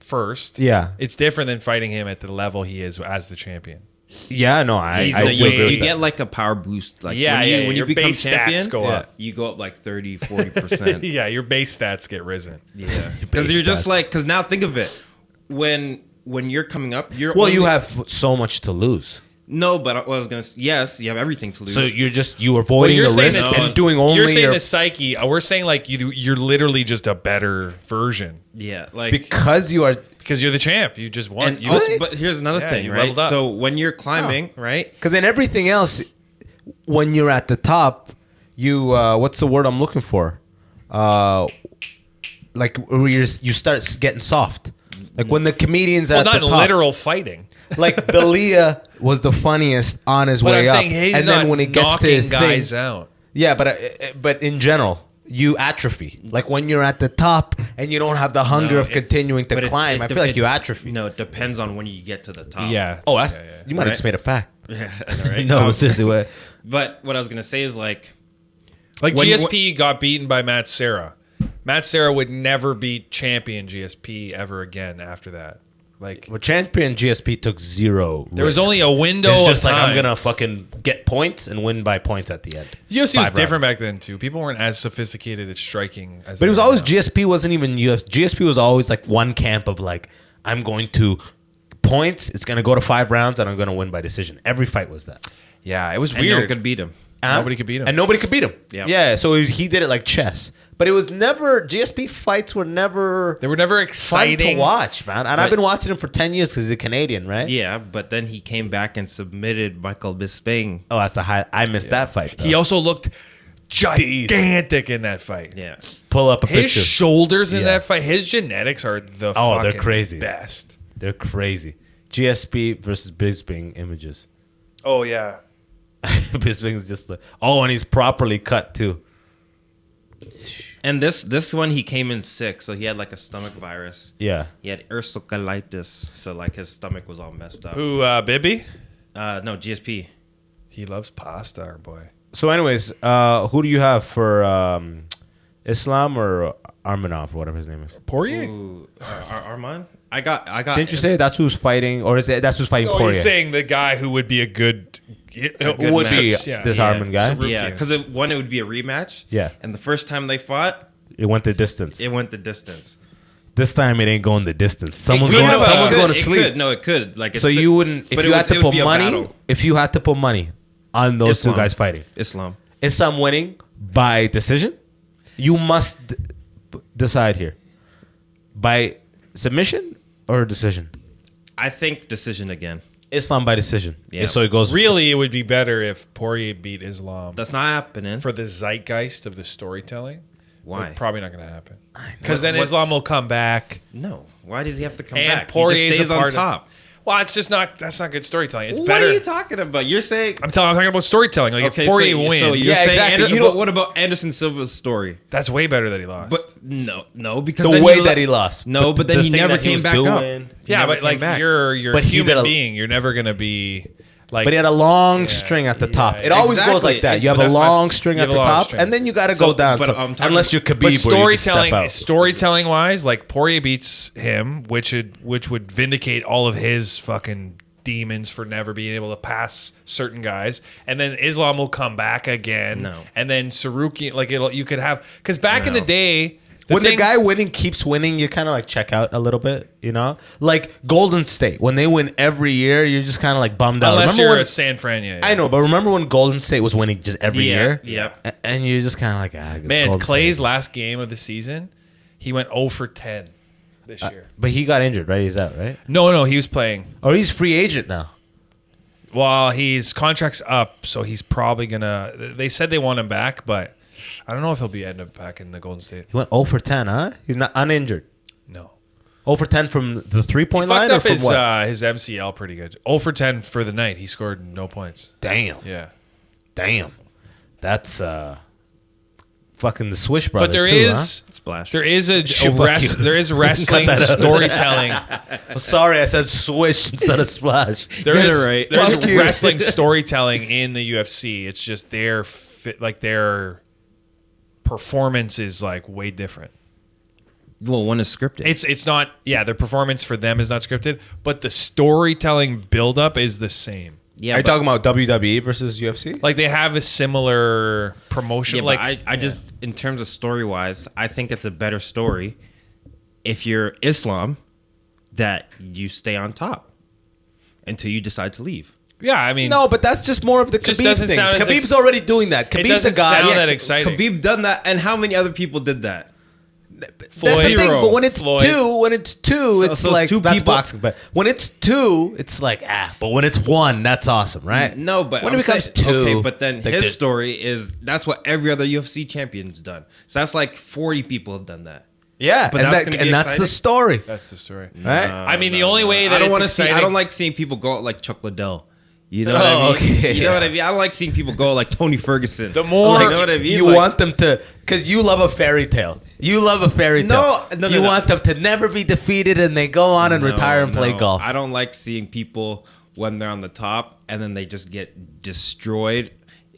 first, Yeah. it's different than fighting him at the level he is as the champion. Yeah, no, I He's do a agree way- with You that. get like a power boost. Like Yeah, when you, yeah, when your you become base stats champion, go up. you go up like 30, 40%. Yeah, your base stats get risen. Yeah, because you're just like, because now think of it, when you're coming up, you're Well, only, you have so much to lose. no, but I was gonna yes, you have everything to lose. So you're avoiding the saying risk that- and doing only You're saying your, the psyche. We're saying like you're literally just a better version yeah, like because you are. because you're the champ. You just won. and You also, just- but here's another Yeah, thing, you right? leveled up. So when you're climbing, right? Because in everything else, when you're at the top, you what's the word I'm looking for? Like where you start getting soft. Like when the comedians are well, at not the top. literal fighting. Like Dalia was the funniest on his But way I'm up, saying he's and not then when it gets to knocking his guys thing, out. yeah. But in general, you atrophy. Like when you're at the top and you don't have the hunger No, of continuing to but climb. I feel like you atrophy. No, it depends on when you get to the top. Yeah. Oh, that's Yeah, yeah. you might have just made a fact. Yeah, I know, right? No, seriously, what? But what I was gonna say is like, Like When- GSP got beaten by Matt Serra. Matt Serra would never beat champion GSP ever again after that. Like Well, champion GSP took zero. There was risks. only a window It's of just like I'm time. gonna fucking get points and win by points at the end. UFC was 5 different rounds. back then too. People weren't as sophisticated at striking as But it was they are always now. GSP. Wasn't even UFC. GSP was always like one camp of like I'm going to points. It's gonna go to 5 rounds and I'm gonna win by decision. Every fight was that. Yeah, it was and no one weird. could beat him. Nobody could beat him. and nobody could beat him. Yeah. Yeah. So he did it like chess. But it was never GSP fights were never They were never fun exciting. to watch, man. And I've been watching him for 10 years because he's a Canadian, right? Yeah, but then he came back and submitted Michael Bisping. Oh, that's the high. I missed that fight. He though. also looked gigantic in that fight. Yeah, pull up a His picture. shoulders in Yeah. that fight, his genetics are the Oh, they're fucking crazy. best. They're crazy. GSP versus Bisping images. Oh yeah. Bisping is just like, oh, and he's properly cut too. and this one he came in sick, so he had like a stomach virus. Yeah. He had ursocolitis, so like his stomach was all messed up. Who Bibby? No, GSP. He loves pasta, our boy. So, anyways, who do you have for Islam or Armanov or whatever his name is? Poirier? Ooh, Arman. I got. Didn't you say that's who's fighting, or is it that's who's fighting Oh, Poirier? he's saying the guy who would be a good good would be match. this Arman guy? Sarukian. Yeah, because it would be a rematch. Yeah. And the first time they fought, It went the distance. it went the distance. This time it ain't going the distance. Someone's It could, going. no, Someone's it going to could, sleep. It could. No, it could. Like, it's So you wouldn't if but you it had would- to it would put be a money. battle. If you had to put money on those Islam. two guys fighting, Islam. Islam winning by decision, you must decide here by submission or decision. I think decision again. Islam by decision. Yeah. So it goes Really, it would be better if Poirier beat Islam That's not happening. for the zeitgeist of the storytelling. Why? But probably not going to happen. Because then What's- Islam will come back. No. Why does he have to come And back? He Poirier's just stays a on part of- top. Well, it's just not. That's not good storytelling. It's What better. are you talking about? You're saying. I'm talking about storytelling. Like if Poirier wins, so you're Yeah, saying exactly. Ander- You but don't- what about Anderson Silva's story? that's way better that he lost. But no, because the then way he that he lost. No, but then the he thing never that he came was back up. doing- He yeah, never but came like back. you're But a he did human a- being. You're never gonna be like. But he had a long string at the top. yeah. It always goes Exactly. like that. You But have a that's my- long string you at have the a long top, string. and then you got to So, go down. but So- I'm talking- unless you're Khabib, but where you just step out. storytelling wise, like Poirier beats him, which would vindicate all of his fucking demons for never being able to pass certain guys, and then Islam will come back again. No. And then Sarukian, like you could have because back in the No. day, When the guy winning keeps winning, you kind of like check out a little bit, you know? Like Golden State, when they win every year, you're just kind of like bummed out. unless Remember you're when- a San Fran, yeah. I know, but remember when Golden State was winning just every year? Yeah. And you're just kind of like, I guess Man, Golden Clay's State. last game of the season, he went 0 for 10 this year. But he got injured, right? He's out, right? No, he was playing. Or he's free agent now. Well, his contract's up, so he's probably gonna. They said they want him back, but I don't know if he'll end up back in the Golden State. He went 0 for 10, huh? He's not uninjured. No, 0 for 10 from the 3-point line fucked or up from his what? his MCL pretty good. 0 for 10 for the night. He scored no points. Damn. Yeah, Damn. That's fucking the Swish Brothers. But there too, is Splash. there is Fuck you. there is wrestling Cut that out. storytelling. Oh, sorry, I said Swish instead of Splash. There Get is it right. there's Fuck you. wrestling storytelling in the UFC. It's just their performance is like way different. Well, one is scripted. It's not, yeah, their performance for them is not scripted, but the storytelling buildup is the same. yeah, Are you but- talking about WWE versus UFC? Like they have a similar promotion. Yeah, like but I just, in terms of story wise, I think it's a better story if you're Islam that you stay on top until you decide to leave. yeah, I mean, No, but that's just more of the Just Khabib doesn't thing. sound as Khabib's already doing that. Khabib's a doesn't guy. sound that exciting. Khabib done that, and how many other people did that? That's the thing. Zero. But when it's Floyd. two, So it's it's like two that's people- boxing. But when it's two, it's like But when it's one, that's awesome, right? No, but when I'm it becomes saying- two, okay, but then it's like his this. story is that's what every other UFC champion's done. So that's like 40 people have done that. Yeah, But and, that's gonna be that's the exciting? story, that's the story. right? I mean, the only way that I don't it's want to see. I exciting- don't like seeing people go out like Chuck Liddell. You know Oh, what I mean? okay, You know yeah. what I mean? I don't like seeing people go like Tony Ferguson. The more- you know what I mean? You Like, want them to, because you love a fairy tale. You love a fairy tale. No, you want them to never be defeated, and they go on and retire and play no. golf. I don't like seeing people when they're on the top and then they just get destroyed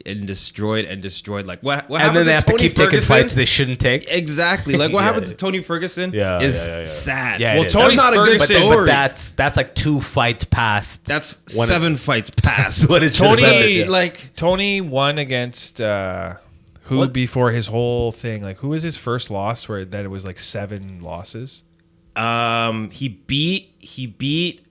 and destroyed and destroyed. Like what and happened then they to have to Tony keep taking Ferguson? fights they shouldn't take. Exactly. Like what Yeah. happened to Tony Ferguson Yeah, is yeah. sad. Yeah, Well, it is. Tony That's not a good Ferguson- story. But that's like 2 fights past. That's When 7 fights past. what it should have Tony- been. Yeah. like Tony won against who before his whole thing? Like who was his first loss where that it was like 7 losses? he beat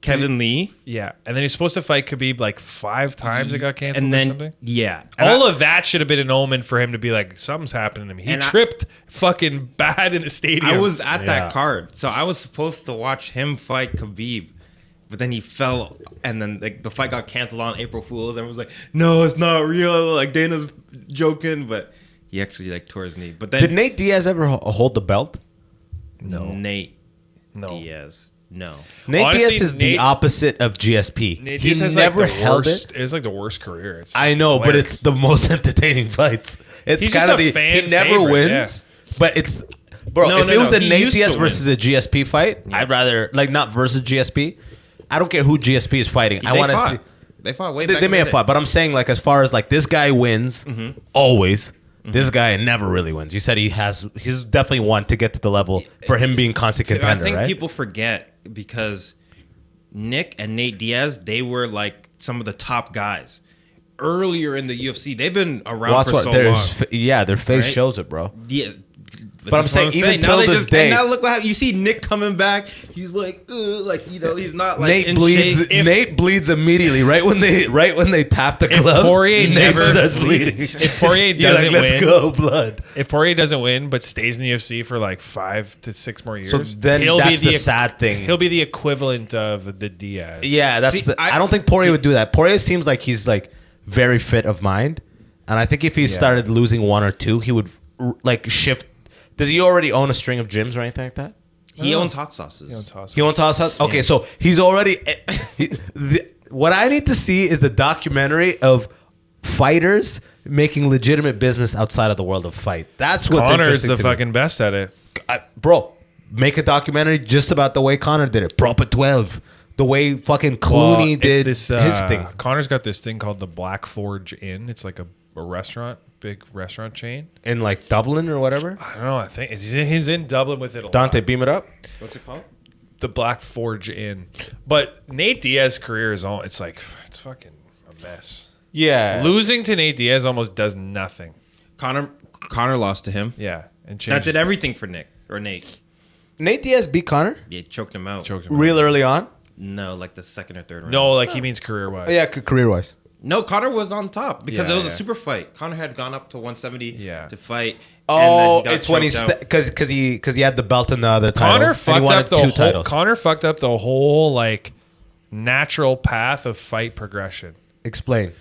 Kevin Lee Yeah, and then he's supposed to fight Khabib like 5 times. It got canceled and or then something. yeah. And All I- of that should have been an omen for him to be like, something's happening to me. He And I- tripped fucking bad in the stadium. I was at Yeah. that card, so I was supposed to watch him fight Khabib, but then he fell, and then like the fight got canceled on April Fools. Everyone was like, "No, it's not real." Like Dana's joking, but he actually like tore his knee. But then Did Nate Diaz ever hold the belt? Nate no. Diaz, no. Nate Honestly, Diaz is the Nate- opposite of GSP. Nate He Diaz has never like the held worst, it. It's like the worst career. It's I know, but hilarious. it's the most entertaining fights. It's He's kind just of a the fan he never favorite, wins, but it's bro. No, if no, it was no, a he Nate used Diaz to versus a GSP fight, Yeah. I'd rather like not versus GSP. I don't care who GSP is fighting. I They want to fought. see. They fought way They, back. they in may the have day. fought, but I'm saying like as far as like this guy wins Mm-hmm. always. This guy never really wins. You said he's definitely won to get to the level for him being constant I contender, think right? people forget because Nick and Nate Diaz, they were like some of the top guys earlier in the UFC. They've been around Well, for that's so what- long. their face Right? shows it, bro. Yeah. But I'm that's saying what even Now till they this just- day- and now look what happened. You see Nick coming back. He's like, he's not like Nate in bleeds. shape. Nate bleeds immediately right when they tap the If gloves. Poirier Nate never- starts bleeding. If Poirier You're doesn't like, let's win, go, blood. if Poirier doesn't win but stays in the UFC for like 5 to 6 more years, So then that's the sad thing. He'll be the equivalent of the Diaz. Yeah, that's See, I don't think Poirier would do that. Poirier seems like he's like very fit of mind, and I think if he started losing 1 or 2, he would like shift. Does he already own a string of gyms or anything like that? He owns hot sauces. He owns House House. Okay, so he's already. What I need to see is the documentary of fighters making legitimate business outside of the world of fight. That's what's Connor's interesting the to me. fucking best at it. Bro, make a documentary just about the way Connor did it. Proper 12. The way fucking Clooney It's did this, his thing. Connor's got this thing called the Black Forge Inn. It's like a restaurant, big restaurant chain. In like Dublin or whatever. I don't know. I think he's in Dublin with it a lot. Dante, beam it up. What's it called? The Black Forge Inn. But Nate Diaz's career is all. It's fucking a mess. Yeah. Losing to Nate Diaz almost does nothing. Connor lost to him. Yeah, and That changed did everything for Nick or Nate. Nate Diaz beat Connor Yeah, choked him out. choked him out. real early on. No, like the second or third round. No, like he means career wise. Yeah, career wise. No, Connor was on top because Yeah, it was a yeah. super fight. Connor had gone up to 170 Yeah. to fight. Oh, and then he got it's when he's choked out. because he had the belt in the other title. Connor and he fucked wanted up the 2 whole. titles. Connor fucked up the whole like natural path of fight progression. Explain.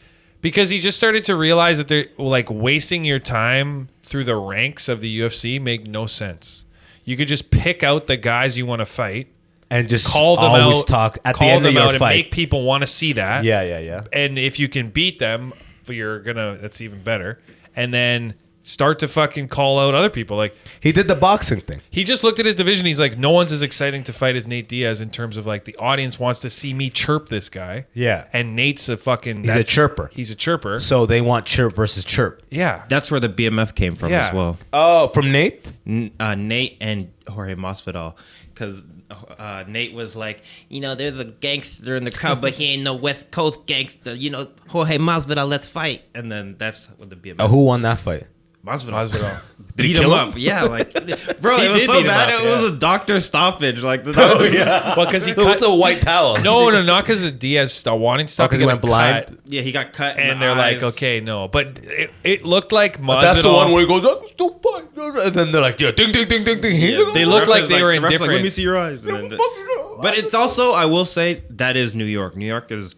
Because he just started to realize that they're like wasting your time through the ranks of the UFC make no sense. You could just pick out the guys you want to fight, And just call them always out, talk at the call end them of your out, and fight. make people want to see that. Yeah. And if you can beat them, that's even better. And then start to fucking call out other people. Like, He did the boxing thing. he just looked at his division. He's like, no one's as exciting to fight as Nate Diaz in terms of like the audience wants to see me chirp this guy. Yeah. And Nate's a fucking... He's a chirper. He's a chirper. So they want chirp versus chirp. Yeah. That's where the BMF came from Yeah. as well. Oh, from Nate? Nate and Jorge Masvidal, because Nate was like, there's a gangster in the crowd, but he ain't no West Coast gangster. Jorge Masvidal, let's fight. And then that's what the BMF. Who won that fight? Masvidal. Did he Beat him kill up. him? Yeah, like, bro, it was did so beat him bad. up, It was yeah. a doctor stoppage. Like, Oh, yeah. Well, because he What's cut... a white towel? No, not because of Diaz wanting to stop. because he went blind? cut, yeah, he got cut, in and the they're eyes. like, okay, no. But it looked like Masvidal... That's the one where he goes, oh, don't fight. And then they're like, yeah, ding, ding, ding, ding, ding. Yeah, They the looked ref like is they were the ref's indifferent. Let me see your eyes. And then but it's also, I will say, that is New York. New York is...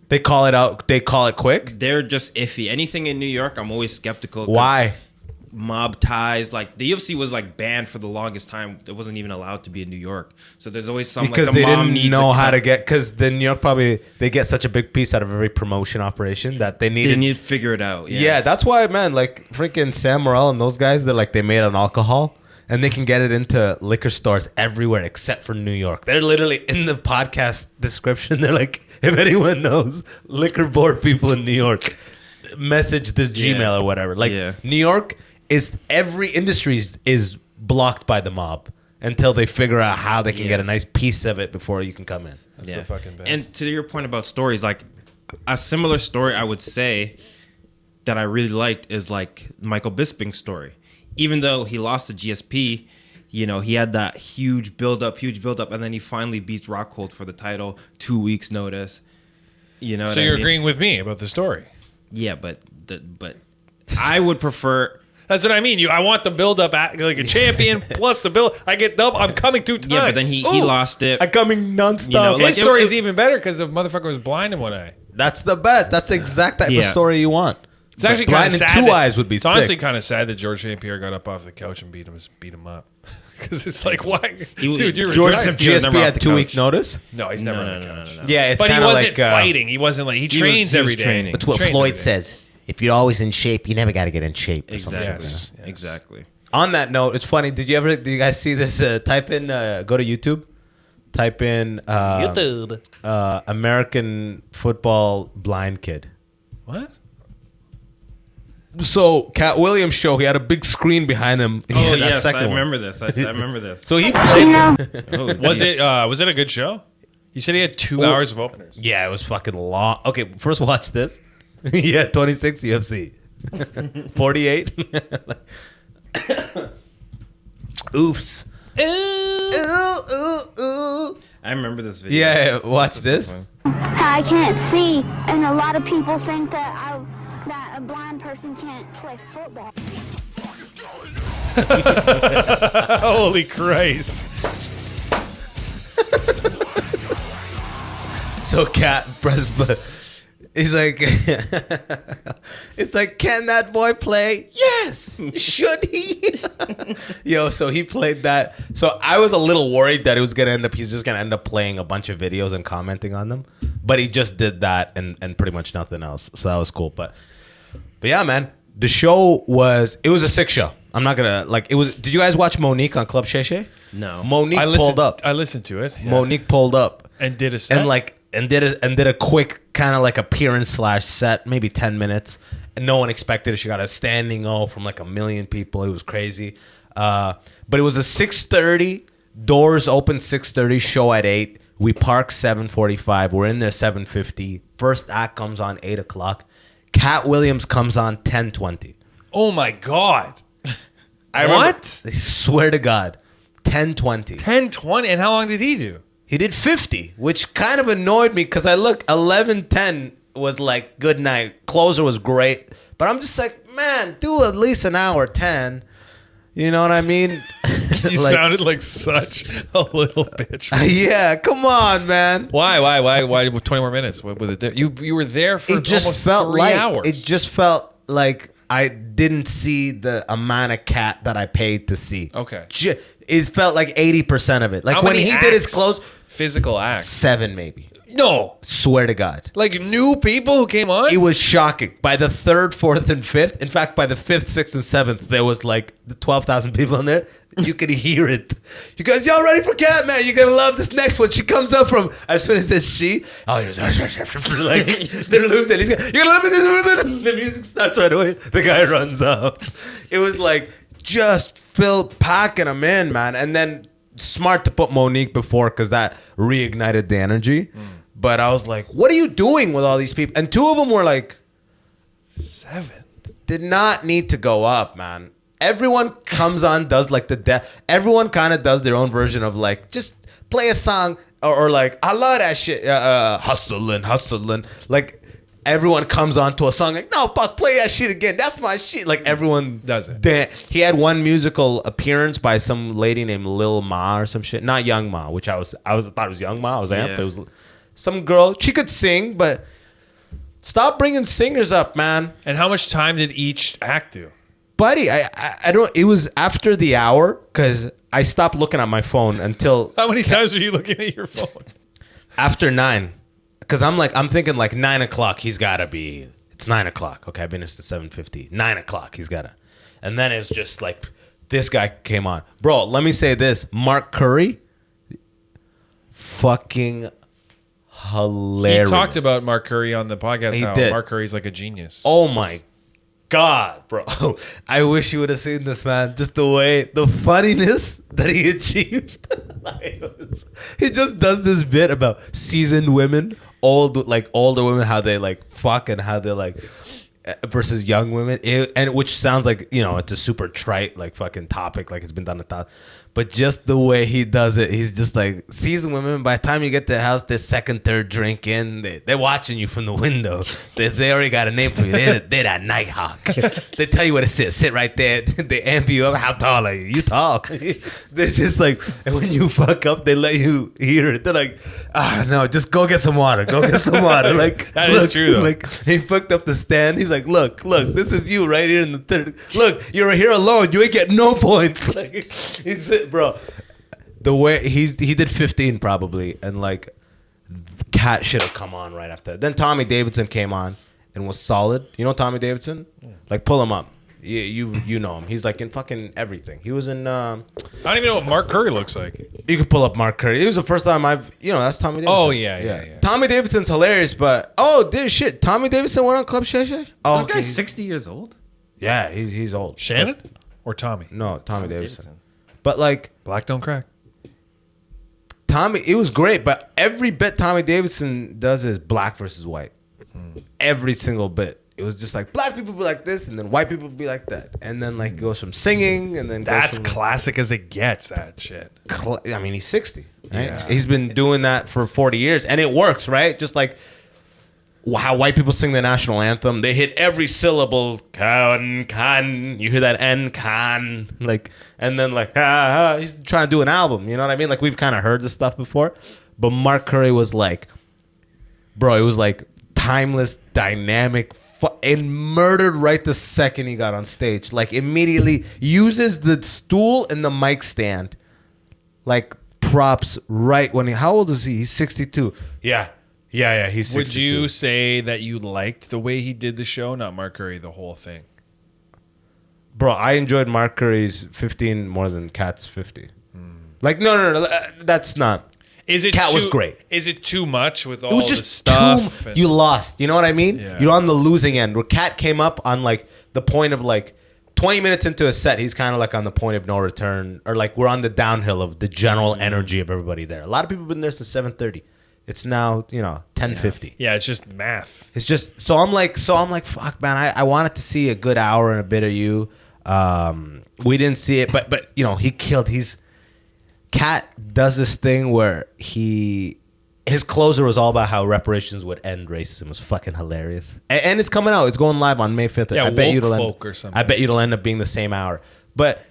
They call it out. They call it quick. They're just iffy. Anything in New York, I'm always skeptical. 'cause Why? Mob ties, like the UFC was like banned for the longest time. It wasn't even allowed to be in New York. So there's always some Because like the they mom didn't needs know a how cut. to get. Because the New York they get such a big piece out of every promotion operation that they They needed. need to figure it out. Yeah, that's why, man. Like freaking Sam Morril and those guys, they made an alcohol and they can get it into liquor stores everywhere except for New York. They're literally in the podcast description. They're like, if anyone knows liquor board people in New York, message this Gmail or whatever. Like New York is every industry is blocked by the mob until they figure out how they can get a nice piece of it before you can come in. That's the fucking best. And to your point about stories, like a similar story I would say that I really liked is like Michael Bisping's story. Even though he lost to GSP, he had that huge build up, and then he finally beats Rockhold for the title, 2 weeks notice. So you're agreeing with me about the story? Yeah, but I would prefer. That's what I mean. I want the build up like a champion plus the build. I get double. I'm coming 2 times. Yeah, but then he lost it. I'm coming nonstop. His story is even better because the motherfucker was blind in one eye. That's the best. That's the exact type of story you want. It's actually kind blind of in sad. two eyes would be It's sick. honestly kind of sad that George St. Pierre got up off the couch and beat him up. Because it's like, why? Dude, you're George retired. St. GSP had 2 week notice. No, he's never on the couch. No. Yeah, it's But he kinda wasn't like, fighting. He wasn't like he trains he was every day. training. That's what Trains Floyd every day. says. If you're always in shape, you never got to get in shape. or something Exactly. like that. Exactly. On that note, it's funny. Did you guys see this? Type in, go to YouTube. Type in YouTube. American football blind kid. What? So Katt Williams show, he had a big screen behind him. He Oh had that yes, I second one. remember this. I remember this. So he played. Oh, Was geez. it a good show? You said he had 2 hours of openers. Yeah, it was fucking long. Okay, first watch this. Yeah, 26 UFC. 48. Oofs. Ooh. I remember this video. Yeah, watch this. So fun. I can't see, and a lot of people think that a blind person can't play football. Holy Christ. So Katt he's like, it's like, can that boy play? Yes. Should he? Yo, so he played that. So I was a little worried that he's just gonna end up playing a bunch of videos and commenting on them. But he just did that and pretty much nothing else. So that was cool. But yeah, man, the show was a sick show. I'm not gonna did you guys watch Monique on Club Shay Shay? No. Monique pulled up. I listened to it. Yeah. Monique pulled up. And did a set. And did a quick kind of like appearance / set, maybe 10 minutes, and no one expected it. She got a standing O from like 1 million people. It was crazy, but it was a 6:30 doors open 6:30 show at 8. We parked 7:45. We're in there 7:50. First act comes on 8 o'clock. Katt Williams comes on 10:20. Oh my God. I swear to God, 10:20. 10:20. And how long did he do? He did 50, which kind of annoyed me because I look 11:10 was like good night. Closer was great, but I'm just like, man, do at least an hour 10. You know what I mean? You sounded like such a little bitch. Yeah, come on, man. Why 20 more minutes? What was it? You were there for It just almost felt 3 like hours. it just felt like I didn't see the amount of Katt that I paid to see. Okay. It felt like 80% of it. Like How when many he did his acts? close, Physical acts. 7 maybe. No. Swear to God. Like new people who came on? It was shocking. By the 3rd, 4th, and 5th, in fact, by the 5th, 6th, and 7th, there was like the 12,000 people in there. You could hear it. You guys, y'all ready for Kat, man? You're going to love this next one. She comes up from, as soon as it says she, oh, he was like, they're losing. You're going to love this. The music starts right away. The guy runs up. It was like just packing them in, man. And then smart to put Monique before because that reignited the energy. But I was like, what are you doing with all these people? And 2 of them were like, 7. did not need to go up, man. Everyone comes on, does like everyone kind of does their own version of like, just play a song or like, I love that shit. Hustling. Like everyone comes on to a song like, no, fuck, play that shit again. That's my shit. Like everyone does it. He had one musical appearance by some lady named Lil Ma or some shit. Not Young Ma, which I thought it was Young Ma. I was amped. It was some girl. She could sing, but stop bringing singers up, man. And how much time did each act do? Buddy, I don't. It was after the hour because I stopped looking at my phone until. How many times were you looking at your phone? After 9, because I'm thinking like 9 o'clock. He's gotta be. It's 9 o'clock. Okay, I've been here to 7:50. 9 o'clock. He's gotta. And then it was just like this guy came on, bro. Let me say this: Mark Curry, fucking hilarious. He talked about Mark Curry on the podcast. He How did. Mark Curry's like a genius. Oh my God, bro. I wish you would have seen this, man. Just the funniness that he achieved. He just does this bit about seasoned women, older women, how they like fuck and how they like versus young women. And which sounds like, it's a super trite like fucking topic, like it's been done 1,000. But just the way he does it, he's just like, seasoned women, by the time you get to the house, they're second, third drink in. They're watching you from the window. They already got a name for you. They're that Nighthawk. They tell you where to sit. Sit right there. They amp you up. How tall are you? You tall. They're just like, and when you fuck up, they let you hear it. They're like, no, just go get some water. Go get some water. Like that is true, though. Like he fucked up the stand. He's like, look, this is you right here in the third. Look, you're here alone. You ain't get no points. Like he's bro, the way he did 15 probably, and like Kat should have come on right after. Then Tommy Davidson came on and was solid. You know Tommy Davidson? Like pull him up. You know him. He's like in fucking everything. He was in. I don't even know what Mark Curry looks like. You could pull up Mark Curry. It was the first time that's Tommy Davidson. Oh yeah. Tommy Davidson's hilarious, but shit. Tommy Davidson went on Club Shay Shay. Oh, This guy's 60 years old. Yeah, he's old. Shannon or Tommy? No, Tommy Davidson. But like Black don't crack. Tommy, it was great, but every bit Tommy Davidson does is black versus white. Every single bit. It was just like black people be like this, and then white people be like that, and then like goes from singing, and then That's goes from, classic as it gets. That shit. I mean, he's 60. Right? Yeah. He's been doing that for 40 years, and it works, right? Just like how white people sing the national anthem, they hit every syllable. Can you hear that N can like, and then like he's trying to do an album. You know what I mean? Like we've kind of heard this stuff before, but Mark Curry was like, bro, it was like timeless, dynamic, and murdered right the second he got on stage. Like immediately uses the stool and the mic stand, like props right when how old is he? He's 62. Yeah. He's 62. Would you say that you liked the way he did the show? Not Mark Curry, the whole thing. Bro, I enjoyed Mark Curry's 15 more than Kat's 50. Like, no, that's not. Kat was great. Is it too much with all It was the just stuff? you lost. You know what I mean? Yeah. You're on the losing end. Where Kat came up on like the point of like 20 minutes into a set, he's kind of like on the point of no return, or like we're on the downhill of the general energy of everybody there. A lot of people have been there since 7:30. It's now 10:50. Yeah, it's just math. It's just so I'm like fuck, man. I wanted to see a good hour and a bit of you. We didn't see it, but he killed. Kat does this thing where his closer was all about how reparations would end racism. It was fucking hilarious, and it's coming out. It's going live on May 5th. Yeah, I bet Woke Folk or something. I bet it'll end up being the same hour. But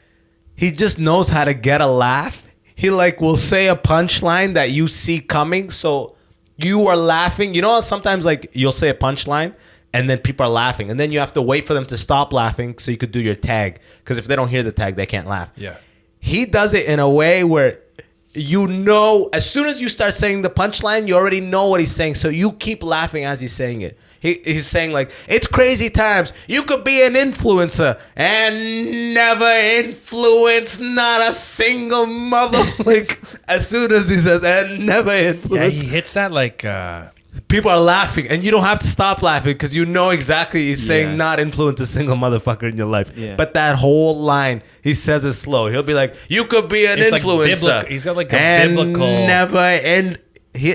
he just knows how to get a laugh. He like will say a punchline that you see coming, so you are laughing. You know, sometimes like you'll say a punchline and then people are laughing, and then you have to wait for them to stop laughing so you could do your tag. Because if they don't hear the tag, they can't laugh. Yeah. He does it in a way where you know, as soon as you start saying the punchline, you already know what he's saying. So you keep laughing as he's saying it. He's saying like, it's crazy times. You could be an influencer and never influence not a single mother. Like, as soon as he says, and never influence. Yeah, he hits that like... People are laughing, and you don't have to stop laughing because you know exactly he's saying Yeah. not influence a single motherfucker in your life. Yeah. But that whole line, he says it slow. He'll be like, you could be an It's like influencer. he's got like a and biblical... never end.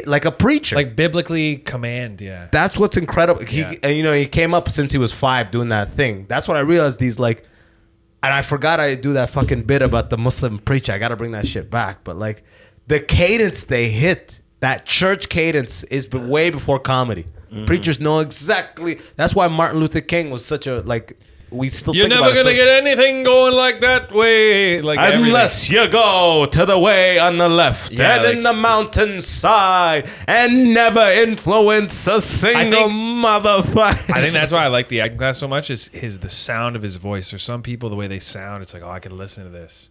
Like a preacher. Like biblically command, yeah. That's what's incredible. Yeah. And you know, he came up since he was 5 doing that thing. That's what I realized. These like, and I forgot I do that fucking bit about the Muslim preacher. I got to bring that shit back. But like, the cadence they hit, that church cadence, is way before comedy. Preachers know exactly. That's why Martin Luther King was such a like. We still You're think never about it gonna get anything going like that way, like unless you go to the way on the left Yeah, and like- in the mountainside and never influence a single motherfucker. I think that's why I like the acting class so much is the sound of his voice. There's some people, the way they sound, it's like, oh, I can listen to this.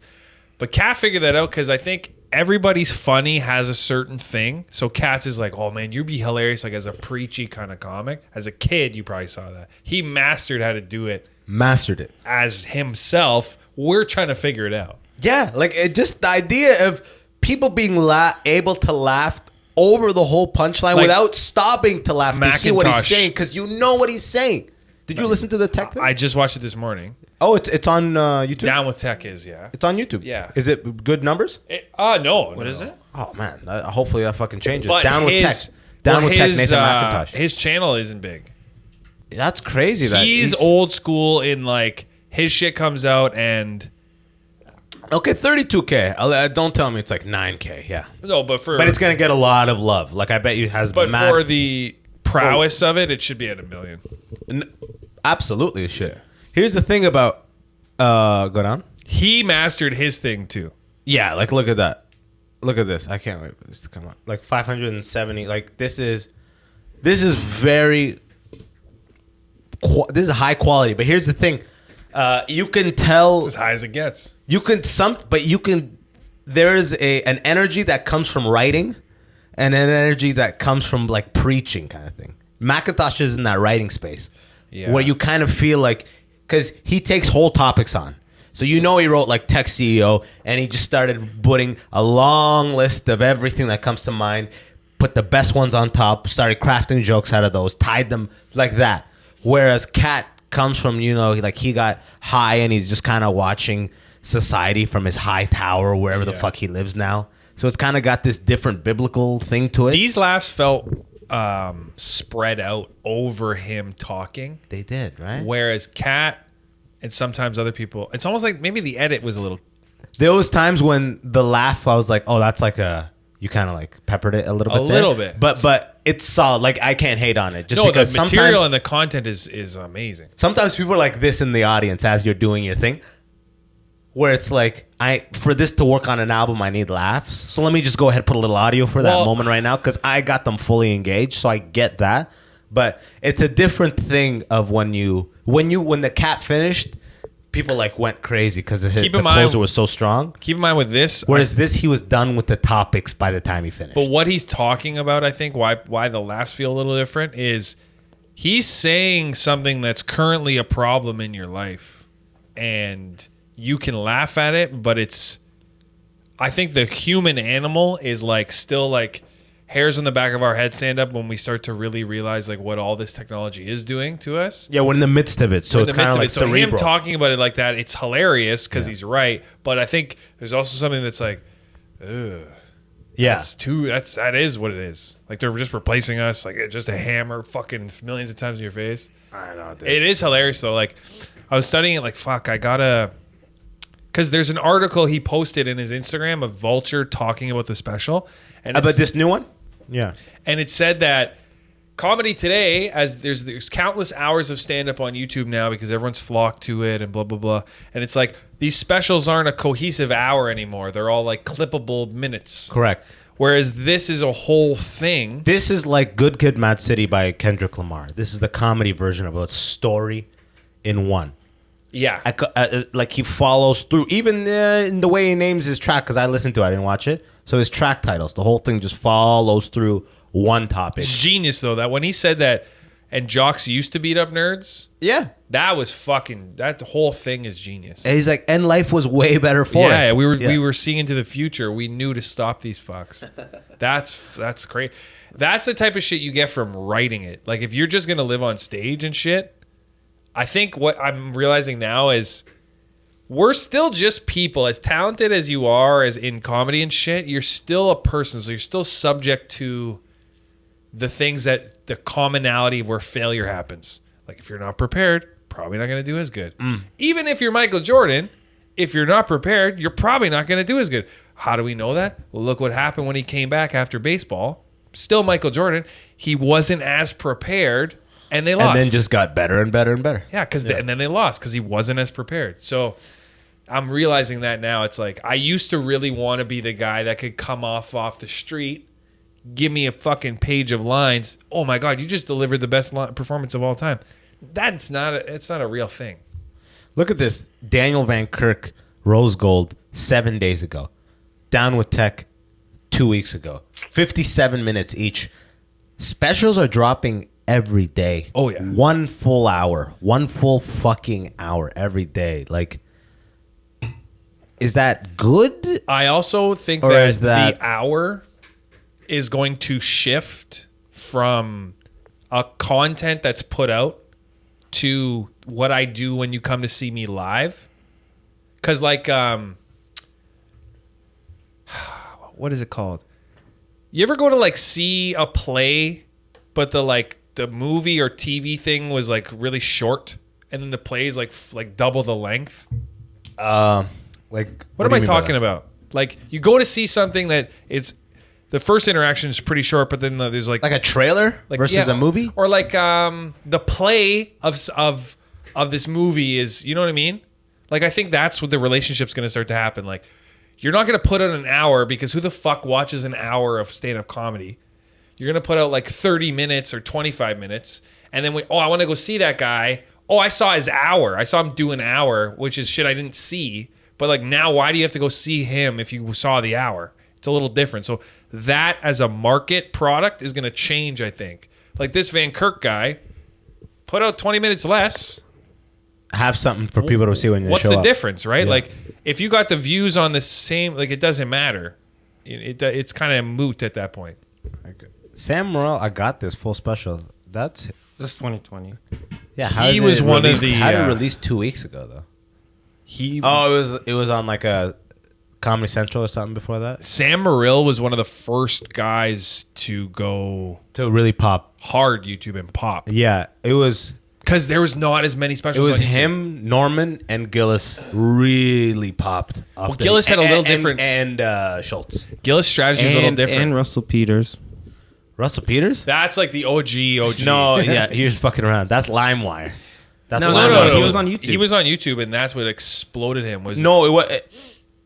But Kat figured that out because I think everybody's funny has a certain thing. So Kat's is like, oh man, you'd be hilarious like as a preachy kind of comic. As a kid, you probably saw that. He mastered how to do it Mastered it. as himself. We're trying to figure it out. Yeah, like it just the idea of people being able to laugh over the whole punchline Like without stopping to laugh to hear what he's Macintosh. saying because you know what he's saying. Did you listen to the tech thing? I just watched it this morning. Oh, it's on YouTube. Down with Tech is, yeah. It's on YouTube. Yeah. Is it good numbers? No. What is it? Oh man, hopefully that fucking changes. But Down with his- tech. Down well, with tech. his, Nathan Macintosh. His channel isn't big. That's crazy. That He's old school in like his shit comes out and Okay, 32K. Don't tell me it's like 9K. Yeah, no, but but it's gonna get a lot of love. Like I bet you has. but mad, for the prowess of it, it should be at 1 million. absolutely it should. Here's the thing about go down. He mastered his thing too. Yeah, like look at that. Look at this. I can't wait for this to come out. Like 570. Like this is very. This is high quality. But here's the thing. You can tell. As high as it gets. You can there is an energy that comes from writing and an energy that comes from like preaching kind of thing. Macintosh is in that writing space where you kind of feel like, because he takes whole topics on. So you know he wrote like Tech CEO and he just started putting a long list of everything that comes to mind, put the best ones on top, started crafting jokes out of those, tied them like that. Whereas Kat comes from, you know, like he got high and he's just kind of watching society from his high tower, wherever the fuck he lives now. So it's kind of got this different biblical thing to it. These laughs felt spread out over him talking. They did, right? Whereas Kat and sometimes other people, it's almost like maybe the edit was a little. There was times when the laugh, I was like, oh, that's like you kind of like peppered it a little bit. A little bit. But it's solid. Like I can't hate on it. Just No, the because material and the content is amazing. sometimes people are like this in the audience as you're doing your thing, where it's like, for this to work on an album, I need laughs. So let me just go ahead and put a little audio for that moment right now because I got them fully engaged. So I get that. But it's a different thing of when the Cat finished, people like went crazy because the closer was so strong. Keep in mind with this, Whereas this, he was done with the topics by the time he finished. but what he's talking about, I think, why the laughs feel a little different is he's saying something that's currently a problem in your life, and you can laugh at it, but I think the human animal is like still like hairs on the back of our head stand up when we start to really realize like what all this technology is doing to us. Yeah, we're in the midst of it, so it's kind of like So cerebral. him talking about it like that, it's hilarious because he's right. But I think there's also something that's like, ugh. Yeah, That is what it is. Like they're just replacing us, like just a hammer, fucking millions of times in your face. I know. Dude. It is hilarious though. Like I was studying it, like fuck, I gotta. Because there's an article he posted in his Instagram of Vulture talking about the special, and About this new one. Yeah. and it said that comedy today, as there's countless hours of stand up on YouTube now because everyone's flocked to it and blah blah blah, and it's like these specials aren't a cohesive hour anymore. They're all like clippable minutes. Correct. Whereas this is a whole thing. This is like Good Kid, Mad City by Kendrick Lamar. This is the comedy version of a story in one. Yeah. Like he follows through, even in the way he names his track. Because I listened to it, I didn't watch it. So his track titles, the whole thing just follows through one topic. It's genius though that when he said that, and jocks used to beat up nerds. Yeah, that was fucking. That whole thing is genius. And he's like, and life was way better for it. Yeah, we were seeing into the future. We knew to stop these fucks. That's great. That's the type of shit you get from writing it. Like if you're just gonna live on stage and shit. I think what I'm realizing now is we're still just people. As talented as you are as in comedy and shit, you're still a person. So you're still subject to the things that the commonality of where failure happens. Like if you're not prepared, probably not going to do as good. Even if you're Michael Jordan, if you're not prepared, you're probably not going to do as good. How do we know that? Well, look what happened when he came back after baseball. Still Michael Jordan. He wasn't as prepared. And they lost. And then just got better and better and better. Yeah, and then they lost because he wasn't as prepared. So I'm realizing that now. It's like I used to really want to be the guy that could come off the street, give me a fucking page of lines. Oh my God, you just delivered the best performance of all time. It's not a real thing. Look at this. Daniel Van Kirk, Rose Gold, 7 days ago. Down with Tech 2 weeks ago. 57 minutes each. Specials are dropping every day. Oh yeah. 1 full hour. 1 full fucking hour every day. Like, is that good? I also think that the hour is going to shift from a content that's put out to what I do when you come to see me live. Cause like what is it called? You ever go to like see a play, but the movie or TV thing was like really short, and then the play is like double the length. Like what am I talking about? Like you go to see something that it's the first interaction is pretty short, but then there's like a trailer versus a movie, or like the play of this movie is, you know what I mean? Like I think that's what the relationship's going to start to happen. Like you're not going to put out an hour because who the fuck watches an hour of stand-up comedy? You're going to put out like 30 minutes or 25 minutes. And then I want to go see that guy. Oh, I saw his hour. I saw him do an hour, which is shit I didn't see. But like now, why do you have to go see him if you saw the hour? It's a little different. So that as a market product is going to change, I think. Like this Van Kirk guy put out 20 minutes less. Have something for people to see when they show up. What's the difference, right? Yeah. Like if you got the views on the same, like it doesn't matter. It's kind of moot at that point. Sam Morril, I got this full special. That's 2020. Yeah, he was one of the. Had it released 2 weeks ago though. It was on like a Comedy Central or something before that. Sam Morril was one of the first guys to go to really pop hard YouTube and pop. Yeah, it was because there was not as many specials. It was on YouTube. him, Norman, and Gillis really popped. Well, Gillis had a little different, and Schultz. Gillis' strategy is a little different. And Russell Peters. Russell Peters? That's like the OG. No, yeah, he was fucking around. That's LimeWire. That's no. He was on YouTube. He was on YouTube, and that's what exploded him. Was it was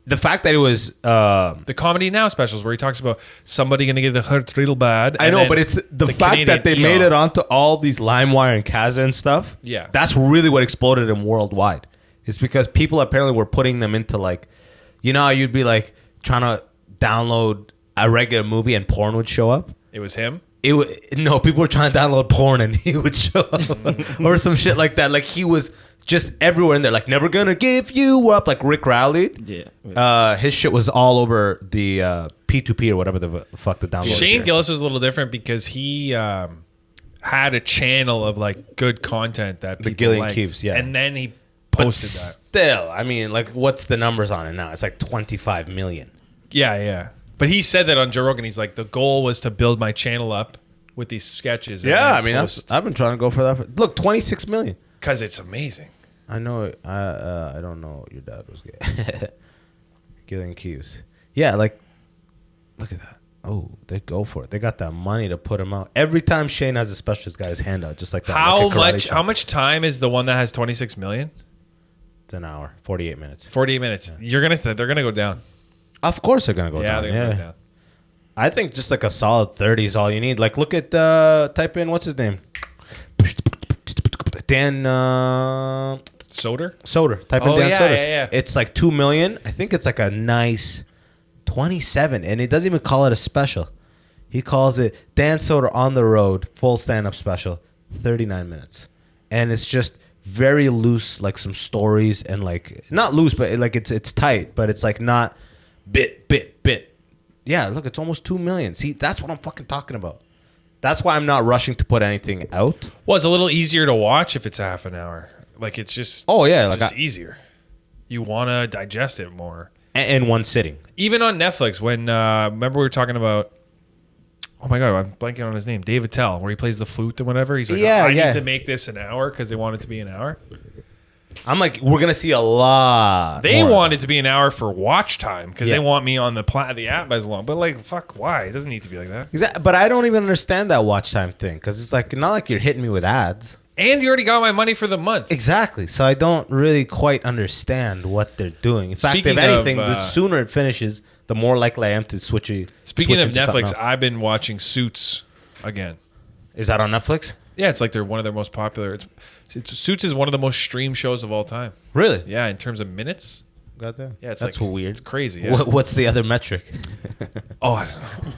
the fact that it was the Comedy Now specials where he talks about somebody going to get hurt real bad. I know, but it's the fact Canadian that they made it onto all these LimeWire and Kazaa and stuff. Yeah, that's really what exploded him worldwide. It's because people apparently were putting them into like, you know, how you'd be like trying to download a regular movie and porn would show up. It was him. No, people were trying to download porn and he would show up or some shit like that. Like he was just everywhere in there. Like never gonna give you up. Like Rick rallied. Yeah. His shit was all over the P2P or whatever the fuck the download. Shane Gillis was a little different because he had a channel of like good content that people the Gillian liked. Keeps, yeah. And then he posted that. Still, I mean, like what's the numbers on it now? It's like 25 million. Yeah. But he said that on Joe Rogan. He's like, the goal was to build my channel up with these sketches. Yeah, I mean, I've been trying to go for that. Look, 26 million. Because it's amazing. I know. I don't know. Your dad was gay. Gillian Keys. Yeah, like, look at that. Oh, they go for it. They got that money to put him out. Every time Shane has a special, he's got his hand out, just like that. How much time is the one that has 26 million? It's an hour, 48 minutes. 48 minutes. Yeah. They're gonna go down. Of course they're gonna go down. They're gonna go down. I think just like a solid 30 is all you need. Like, look at type in what's his name, Dan Soder? Soder. Type in Oh, Dan yeah, Soder. yeah, yeah. It's like 2 million. I think it's like a nice 27, and he doesn't even call it a special. He calls it Dan Soder on the road, full stand-up special, 39 minutes. And it's just very loose, like some stories, and like not loose, but like it's tight, but it's like not bit. Yeah, look, it's almost 2 million. See, that's what I'm fucking talking about. That's why I'm not rushing to put anything out. Well, it's a little easier to watch if it's a half an hour. Like it's just easier. You want to digest it more in one sitting. Even on Netflix, when remember we were talking about. Oh my god, I'm blanking on his name. Dave Attell, where he plays the flute and whatever. He's like, I need to make this an hour because they want it to be an hour. I'm like, we're gonna see a lot. They more. want it to be an hour for watch time because they want me on the app as long. But like, fuck, why? It doesn't need to be like that. Exactly. But I don't even understand that watch time thing because it's like not like you're hitting me with ads. And you already got my money for the month. Exactly. So I don't really quite understand what they're doing. In fact, if anything, the sooner it finishes, the more likely I am to switch. Speaking of Netflix, I've been watching Suits again. Is that on Netflix? Yeah, it's like they're one of their most popular. Suits is one of the most streamed shows of all time. Really? Yeah, in terms of minutes. Goddamn. Yeah, that's like, weird. It's crazy. Yeah. What's the other metric? I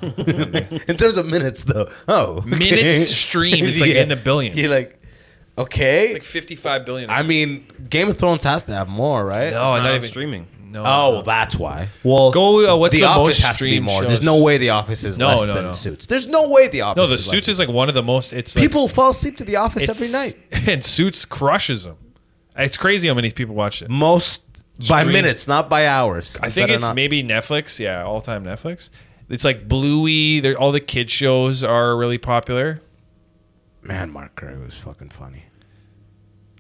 don't know. In terms of minutes, though. Oh, okay. Minutes streamed. It's like in the billions. You're like, okay. It's like 55 billion. I mean, Game of Thrones has to have more, right? No, not even streaming. No. Oh, that's why. Well, go. What's the Office most has to be streamed more. shows? There's no way The Office is less than Suits. There's no way The Office. No, the is Suits less is like one of the most. It's people like, fall asleep to The Office every night, and Suits crushes them. It's crazy how many people watch it. Most by Stream. minutes, not by hours. I think it's maybe Netflix. Yeah, all time Netflix. It's like Bluey. All the kid shows are really popular. Man, Mark Curry was fucking funny.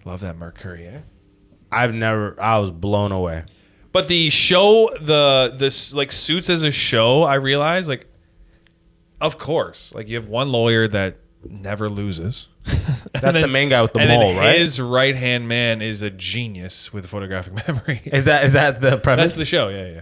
Love that Mark Curry. Yeah. I was blown away. But the show, the like Suits as a show, I realize, like, of course, like you have one lawyer that never loses. That's the main guy with the mole, right? His right hand man is a genius with photographic memory. Is that the premise? That's the show. Yeah.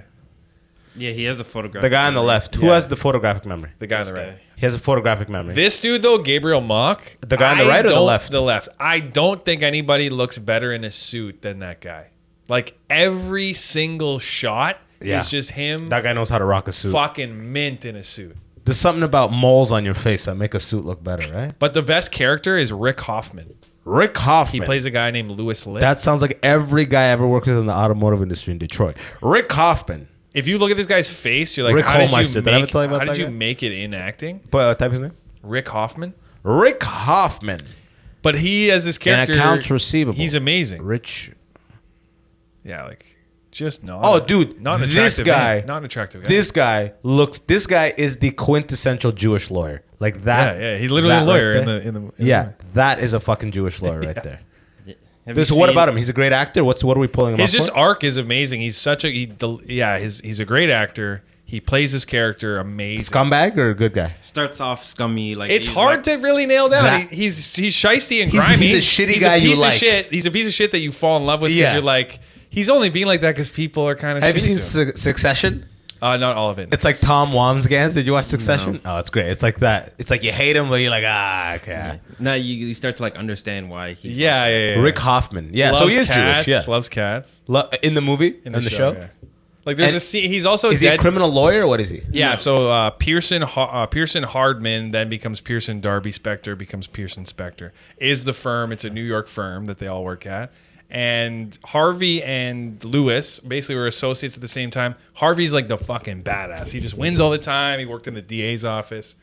Yeah, he has a photographic. The guy on the left. Who has the photographic memory? The guy on the right. He has a photographic memory. This dude though, Gabriel Mock. The guy on the right or the left? The left. I don't think anybody looks better in a suit than that guy. Like every single shot is just him. That guy knows how to rock a suit. Fucking mint in a suit. There's something about moles on your face that make a suit look better, right? But the best character is Rick Hoffman. Rick Hoffman. He plays a guy named Louis Litt. That sounds like every guy I ever worked with in the automotive industry in Detroit. Rick Hoffman. If you look at this guy's face, you're like, Rick how did Holmeister. you Did I ever make, tell you about how that did you guy? make it in acting? But type his name? Rick Hoffman. Rick Hoffman. But he has this character. And accounts receivable. He's amazing. Rich. Yeah, like just not. Oh, dude, not an this attractive guy. man. Not an attractive guy. This guy is the quintessential Jewish lawyer. Like that. Yeah. He's literally a lawyer right in the. Yeah, that is a fucking Jewish lawyer right there. So what seen- about him? He's a great actor. What are we pulling him His up just for? arc is amazing. He's such a he's a great actor. He plays his character amazing. Scumbag or a good guy? Starts off scummy. Like It's he's hard like- to really nail down. That- He's shiesty and He's- grimy. he's a shitty guy a you piece like. of shit. He's a piece of shit that you fall in love with because Yeah. you're like, he's only being like that because people are kind of. Have you seen to him. Succession? Not all of it. It's like Tom Wamsgans. Did you watch Succession? No. Oh, it's great. It's like that. It's like you hate him, but you're like, okay. Now you start to like understand why he's yeah. Rick Hoffman. Yeah, loves so he is cats, Jewish. Yeah, loves cats in the movie, in the show. Yeah. Like there's And a scene. He's also Is he a criminal lawyer or what is he? Yeah. So Pearson Hardman then becomes Pearson Darby Specter, becomes Pearson Specter. Is the firm? It's a New York firm that they all work at. And Harvey and Lewis basically were associates at the same time. Harvey's like the fucking badass. He just wins all the time. He worked in the DA's office.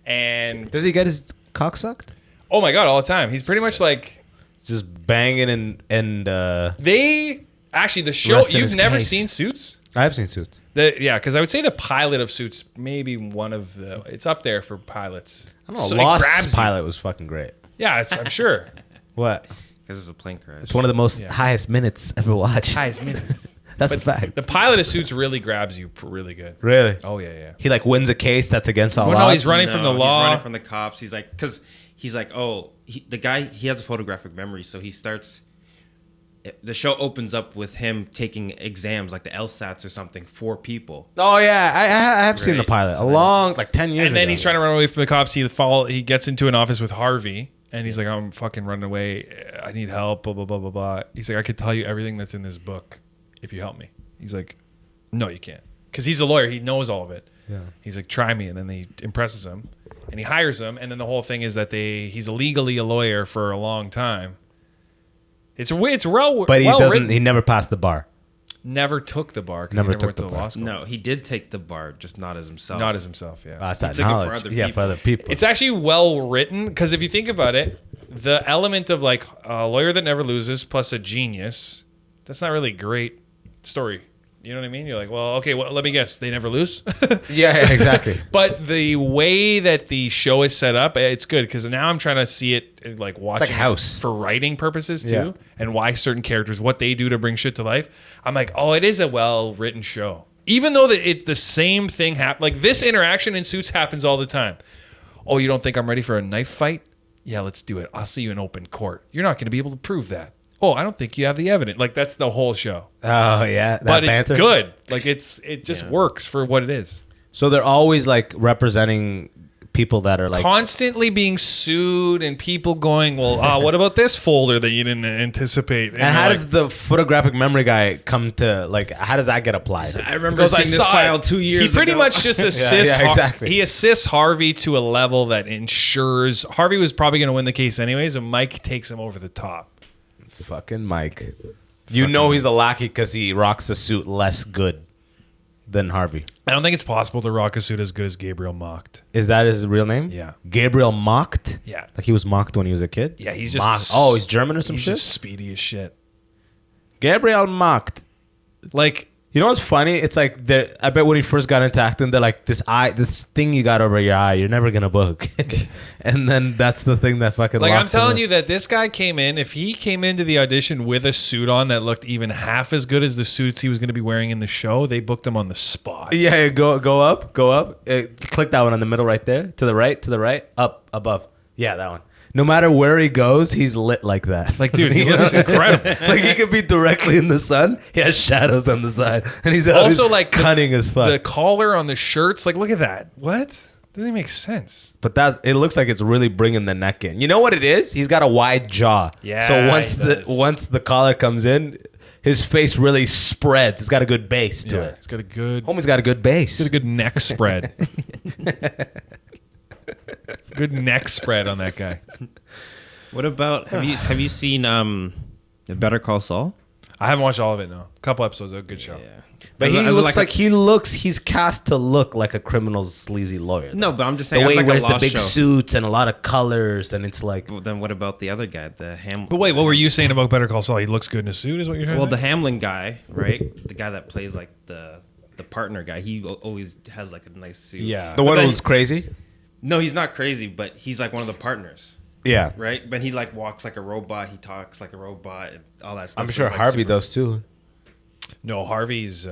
And Does he get his cock sucked? oh my God, all the time. He's pretty much like Just banging and they actually the show. Rest in You've his never case. seen Suits? I have seen Suits. Because I would say the pilot of Suits maybe one of the. It's up there for pilots. I don't know. So it Lost grabs you. pilot was fucking great. Yeah, I'm sure. What? because it's a plane crash. It's one of the most highest minutes ever watched. Highest minutes. That's a fact. The pilot of Suits really grabs you really good. Really? Oh yeah. He like wins a case that's against all Well, odds. no, he's running from the law. He's running from the cops. He's like, because he's like, the guy, he has a photographic memory, so he starts. The show opens up with him taking exams, like the LSATs or something, for people. Oh yeah, I have seen the pilot So a long, like 10 years And then ago. he's trying to run away from the cops. He gets into an office with Harvey, And he's like, I'm fucking running away. I need help, blah, blah, blah, blah, blah. He's like, I could tell you everything that's in this book if you help me. He's like, no, you can't. Because he's a lawyer. He knows all of it. Yeah. He's like, try me. And then he impresses him. And he hires him. And then the whole thing is that he's illegally a lawyer for a long time. It's well But written. He never passed the bar. Never took the bar because he never went to law school. No, he did take the bar, just not as himself. Not as himself, yeah. That's that took it for knowledge. other Yeah, people. for other people. It's actually well written because if you think about it, the element of like a lawyer that never loses plus a genius, that's not really a great story. You know what I mean? You're like, well, okay, well, let me guess. They never lose? yeah, exactly. But the way that the show is set up, it's good because now I'm trying to see it like watching like House. for writing purposes too, Yeah. and why certain characters, what they do to bring shit to life. I'm like, oh, it is a well-written show. Even though the same thing happens, like this interaction in Suits happens all the time. Oh, you don't think I'm ready for a knife fight? Yeah, let's do it. I'll see you in open court. You're not going to be able to prove that. Oh, I don't think you have the evidence. Like that's the whole show. Oh yeah, that But banter. it's good. Like it just works for what it is. So they're always like representing people that are like Constantly being sued and people going, well, what about this folder that you didn't anticipate? And how does the photographic memory guy come to like? How does that get applied? I remember seeing this file 2 years ago. He pretty much just assists. Yeah, exactly. He assists Harvey to a level that ensures Harvey was probably going to win the case anyways, and Mike takes him over the top. Fucking Mike. You know he's a lackey because he rocks a suit less good than Harvey. I don't think it's possible to rock a suit as good as Gabriel Mocked. Is that his real name? Yeah. Gabriel Mocked? Yeah. Like he was mocked when he was a kid? Yeah, he's just Mocked. Oh, he's German or some he's shit? just speedy as shit. Gabriel Mocked. Like, You know what's funny? It's like I bet when he first got into acting, they're like, this thing you got over your eye, you're never gonna book. And then that's the thing that fucking I'm locks him telling in. you that this guy came in. If he came into the audition with a suit on that looked even half as good as the suits he was going to be wearing in the show, they booked him on the spot. Yeah, go up. Click that one in the middle right there. To the right, up, above. Yeah, that one. No matter where he goes, he's lit like that. Like, dude, he looks incredible. Like he could be directly in the sun. He has shadows on the side, and he's Also, always like cunning as fuck. The collar on the shirts, like, look at that. What? Doesn't even make sense. But it looks like it's really bringing the neck in. You know what it is? He's got a wide jaw. Yeah, So he once the collar comes in, his face really spreads. It's got a good base to it. He's got a good, Homie's got a good base. he's got a good neck spread. Good neck spread on that guy. What about have you seen Better Call Saul? I haven't watched all of it. No, a couple episodes. A good show. Yeah. But he's cast to look like a criminal's sleazy lawyer. No, but I'm just The saying way he it's like wears a the lost big show. suits and a lot of colors, and it's like Well, then what about the other guy, the Hamlin? But wait, what were you saying about Better Call Saul? He looks good in a suit, is what you're saying? Well, the Hamlin guy, right? The guy that plays like the partner guy. He always has like a nice suit. Yeah. the one then- who's crazy. No, he's not crazy, but he's like one of the partners, Yeah, right? But he like walks like a robot. He talks like a robot. And all that stuff. I'm So sure it's, like, Harvey super- does too. No, Harvey's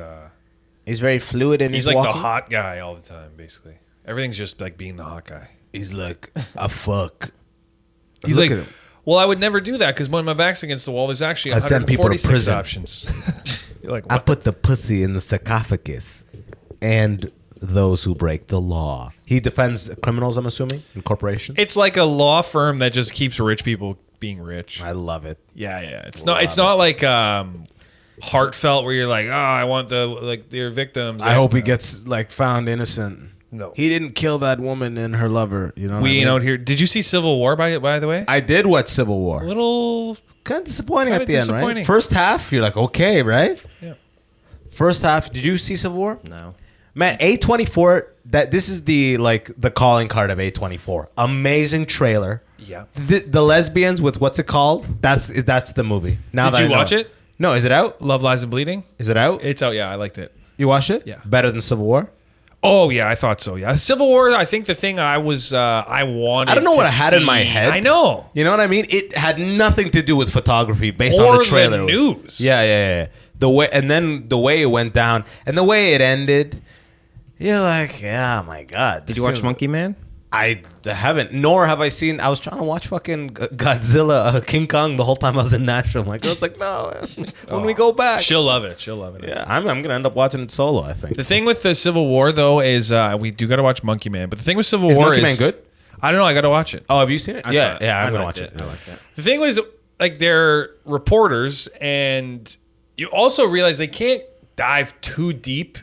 He's very fluid and he's like the hot guy all the time. Basically, everything's just like being the hot guy. He's like a fuck. He's Look like, at him. well, I would never do that because when my back's against the wall, there's actually I send people to 146 prison. options. You're like, I what? put the pussy in the sarcophagus, and those who break the law. He defends criminals, I'm assuming, and corporations. It's like a law firm that just keeps rich people being rich. I love it. Yeah. It's not like heartfelt where you're like, oh, I want their victims. I hope he gets like found innocent. No. He didn't kill that woman and her lover. You know what I We mean? out here. Did you see Civil War by the way? I did watch Civil War. A little. Kind of disappointing Kinda at the end, right? disappointing. First half, you're like, okay, right? Yeah. First half, did you see Civil War? No. Man, A24, this is the calling card of A24. Amazing trailer. Yeah. The lesbians with what's it called? That's the movie. Now Did that you I know watch it? No, is it out? Love, Lies, and Bleeding. Is it out? It's out. Yeah, I liked it. You watched it? Yeah. Better than Civil War? Oh yeah, I thought so. Yeah, Civil War. I think the thing I wanted. I don't know what to I had in my see- head. I know. You know what I mean? It had nothing to do with photography based Or on the the trailer. news. Yeah. The way it went down and the way it ended, you're like, yeah, my God. Did you watch Monkey Man? I haven't, nor have I seen. I was trying to watch fucking Godzilla, King Kong the whole time I was in Nashville. My girl's like, no, when we go back. She'll love it. Yeah, I'm gonna end up watching it solo, I think. The thing with the Civil War though is we do got to watch Monkey Man. But the thing with Civil Is War Monkey is Man good? I don't know. I got to watch it. Oh, have you seen it? I saw it. Yeah, I'm I gonna liked watch it. I like that. The thing was, like, they're reporters, and you also realize they can't dive too deep.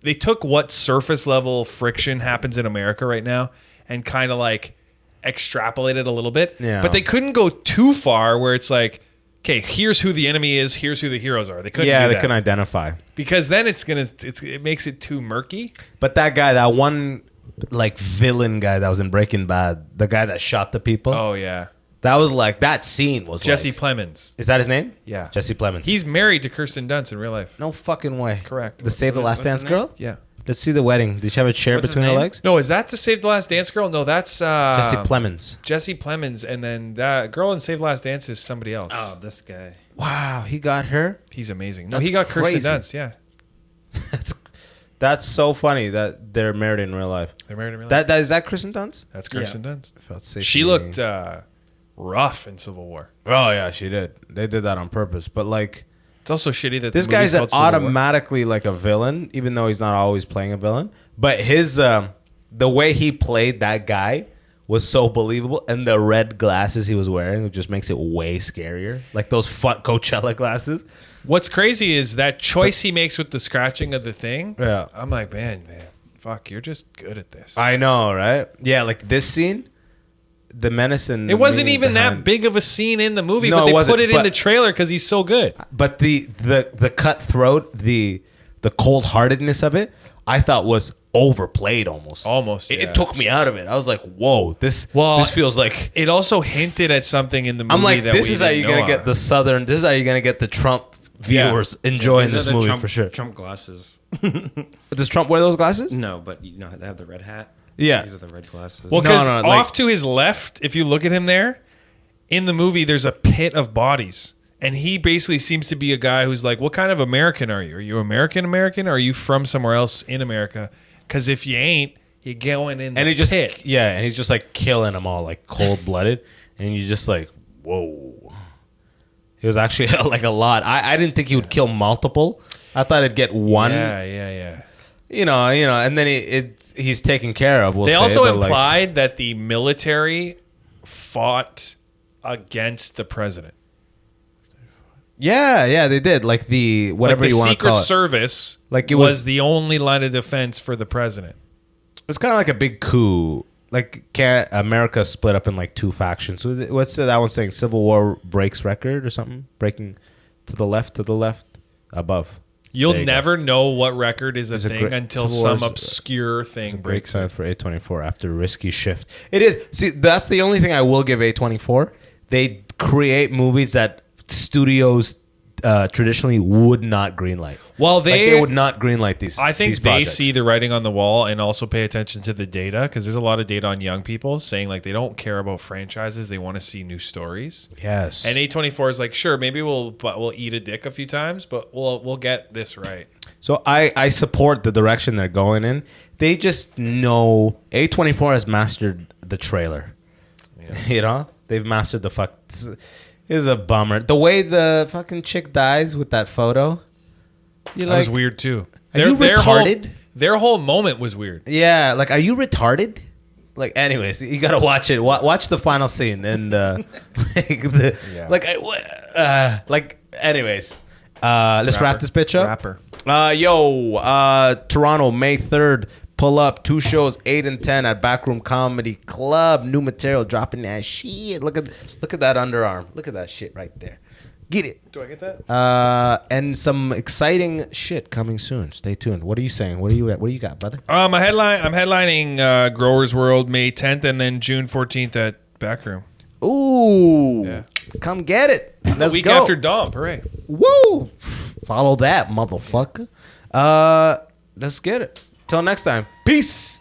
They took what surface level friction happens in America right now and kind of like extrapolated a little bit. Yeah. But they couldn't go too far where it's like, okay, here's who the enemy is, here's who the heroes are. They couldn't do They that. couldn't identify. Because then it makes it too murky. But that guy, that one like villain guy that was in Breaking Bad, the guy that shot the people. Oh, yeah. That was like, that scene was Jesse like, Plemons. is that his name? Yeah. Jesse Plemons. He's married to Kirsten Dunst in real life. no fucking way. Correct. The Save the Last what's Dance his name? girl? Yeah. Let's see the wedding. Did she have a chair What's his between her name? legs? No, is that the Save the Last Dance girl? No, that's Jesse Plemons. Jesse Plemons, and then that girl in Save the Last Dance is somebody else. Oh, this guy. Wow, he got her. He's amazing. No, That's he got Kirsten crazy. Dunst. Yeah, That's so funny that they're married in real life. they're married in real life. That is that Kristen Dunst? That's Kirsten Dunst. Felt safe She to me. looked rough in Civil War. Oh yeah, she did. They did that on purpose. But like, It's also shitty that this the movie's guy's called Civil War. automatically like a villain, even though he's not always playing a villain. But his the way he played that guy was so believable, and the red glasses he was wearing just makes it way scarier. Like those fun Coachella glasses. What's crazy is that choice he makes with the scratching of the thing. Yeah. I'm like, man, fuck, you're just good at this. I know, right? Yeah, like this scene, the menace and It wasn't meaning even that behind- big of a scene in the movie, No, but it they wasn't, put it in but- the trailer because he's so good. But the cutthroat, the cold heartedness of it, I thought was overplayed almost. Almost, It yeah. took me out of it. I was like, whoa, this feels like. It also hinted at something in the movie I'm like, that this we is how didn't you're gonna know get of. the Southern. This is how you're gonna get the Trump viewers enjoying These this are the movie Trump, for sure. Trump glasses. Does Trump wear those glasses? No, but you know they have the red hat. Yeah. These are the red glasses. Well, No, because no, like- off to his left, if you look at him there, in the movie, there's a pit of bodies. And he basically seems to be a guy who's like, what kind of American are you? Are you American or are you from somewhere else in America? Because if you ain't, you're going in the And he just pit. and he's just like killing them all like cold blooded, and you're just like, whoa. It was actually like a lot. I didn't think he would kill multiple. I thought it'd get one. Yeah. You know, and then he's taken care of. We'll They say, also but, like, implied that the military fought against the president. yeah, they did. Like the whatever Like the you want to Secret call it. Service Like it was was- the only line of defense for the president. It's kind of like a big coup. Like, can't America split up in like two factions? So what's that one saying? Civil War breaks record or something? Breaking to the left, above. You'll There you go. never know what record is a It's a thing great- until Civil some War's- obscure thing Break breaks sign it. for A24 after risky shift. It is. See, that's the only thing I will give A24. They create movies that studios traditionally would not greenlight. Well, Like, they they would not greenlight these. I think these they projects. see the writing on the wall and also pay attention to the data because there's a lot of data on young people saying like they don't care about franchises. They want to see new stories. Yes. And A24 is like, sure, maybe we'll eat a dick a few times, but we'll get this right. So I support the direction they're going in. They just know A24 has mastered the trailer. You know, they've mastered the fuck. It is a bummer. The way the fucking chick dies with that photo. You're That like, was weird too. Are you retarded? Their whole moment was weird. Yeah, like, are you retarded? Like, anyways, you gotta watch it. Watch the final scene and anyways. Let's wrap this bitch up. Rapper. Toronto, May 3rd. Pull up 2 shows, 8 and 10 at Backroom Comedy Club. New material dropping that shit. Look at that underarm. Look at that shit right there. Get it. Do I get that? And some exciting shit coming soon. Stay tuned. What are you saying? What do you got, brother? I'm headlining Growers World May 10th and then June 14th at Backroom. Ooh. Yeah. Come get it. Let's A week go. after Dom. Hooray. Woo! Follow that, motherfucker. Let's get it. Till next time. Peace.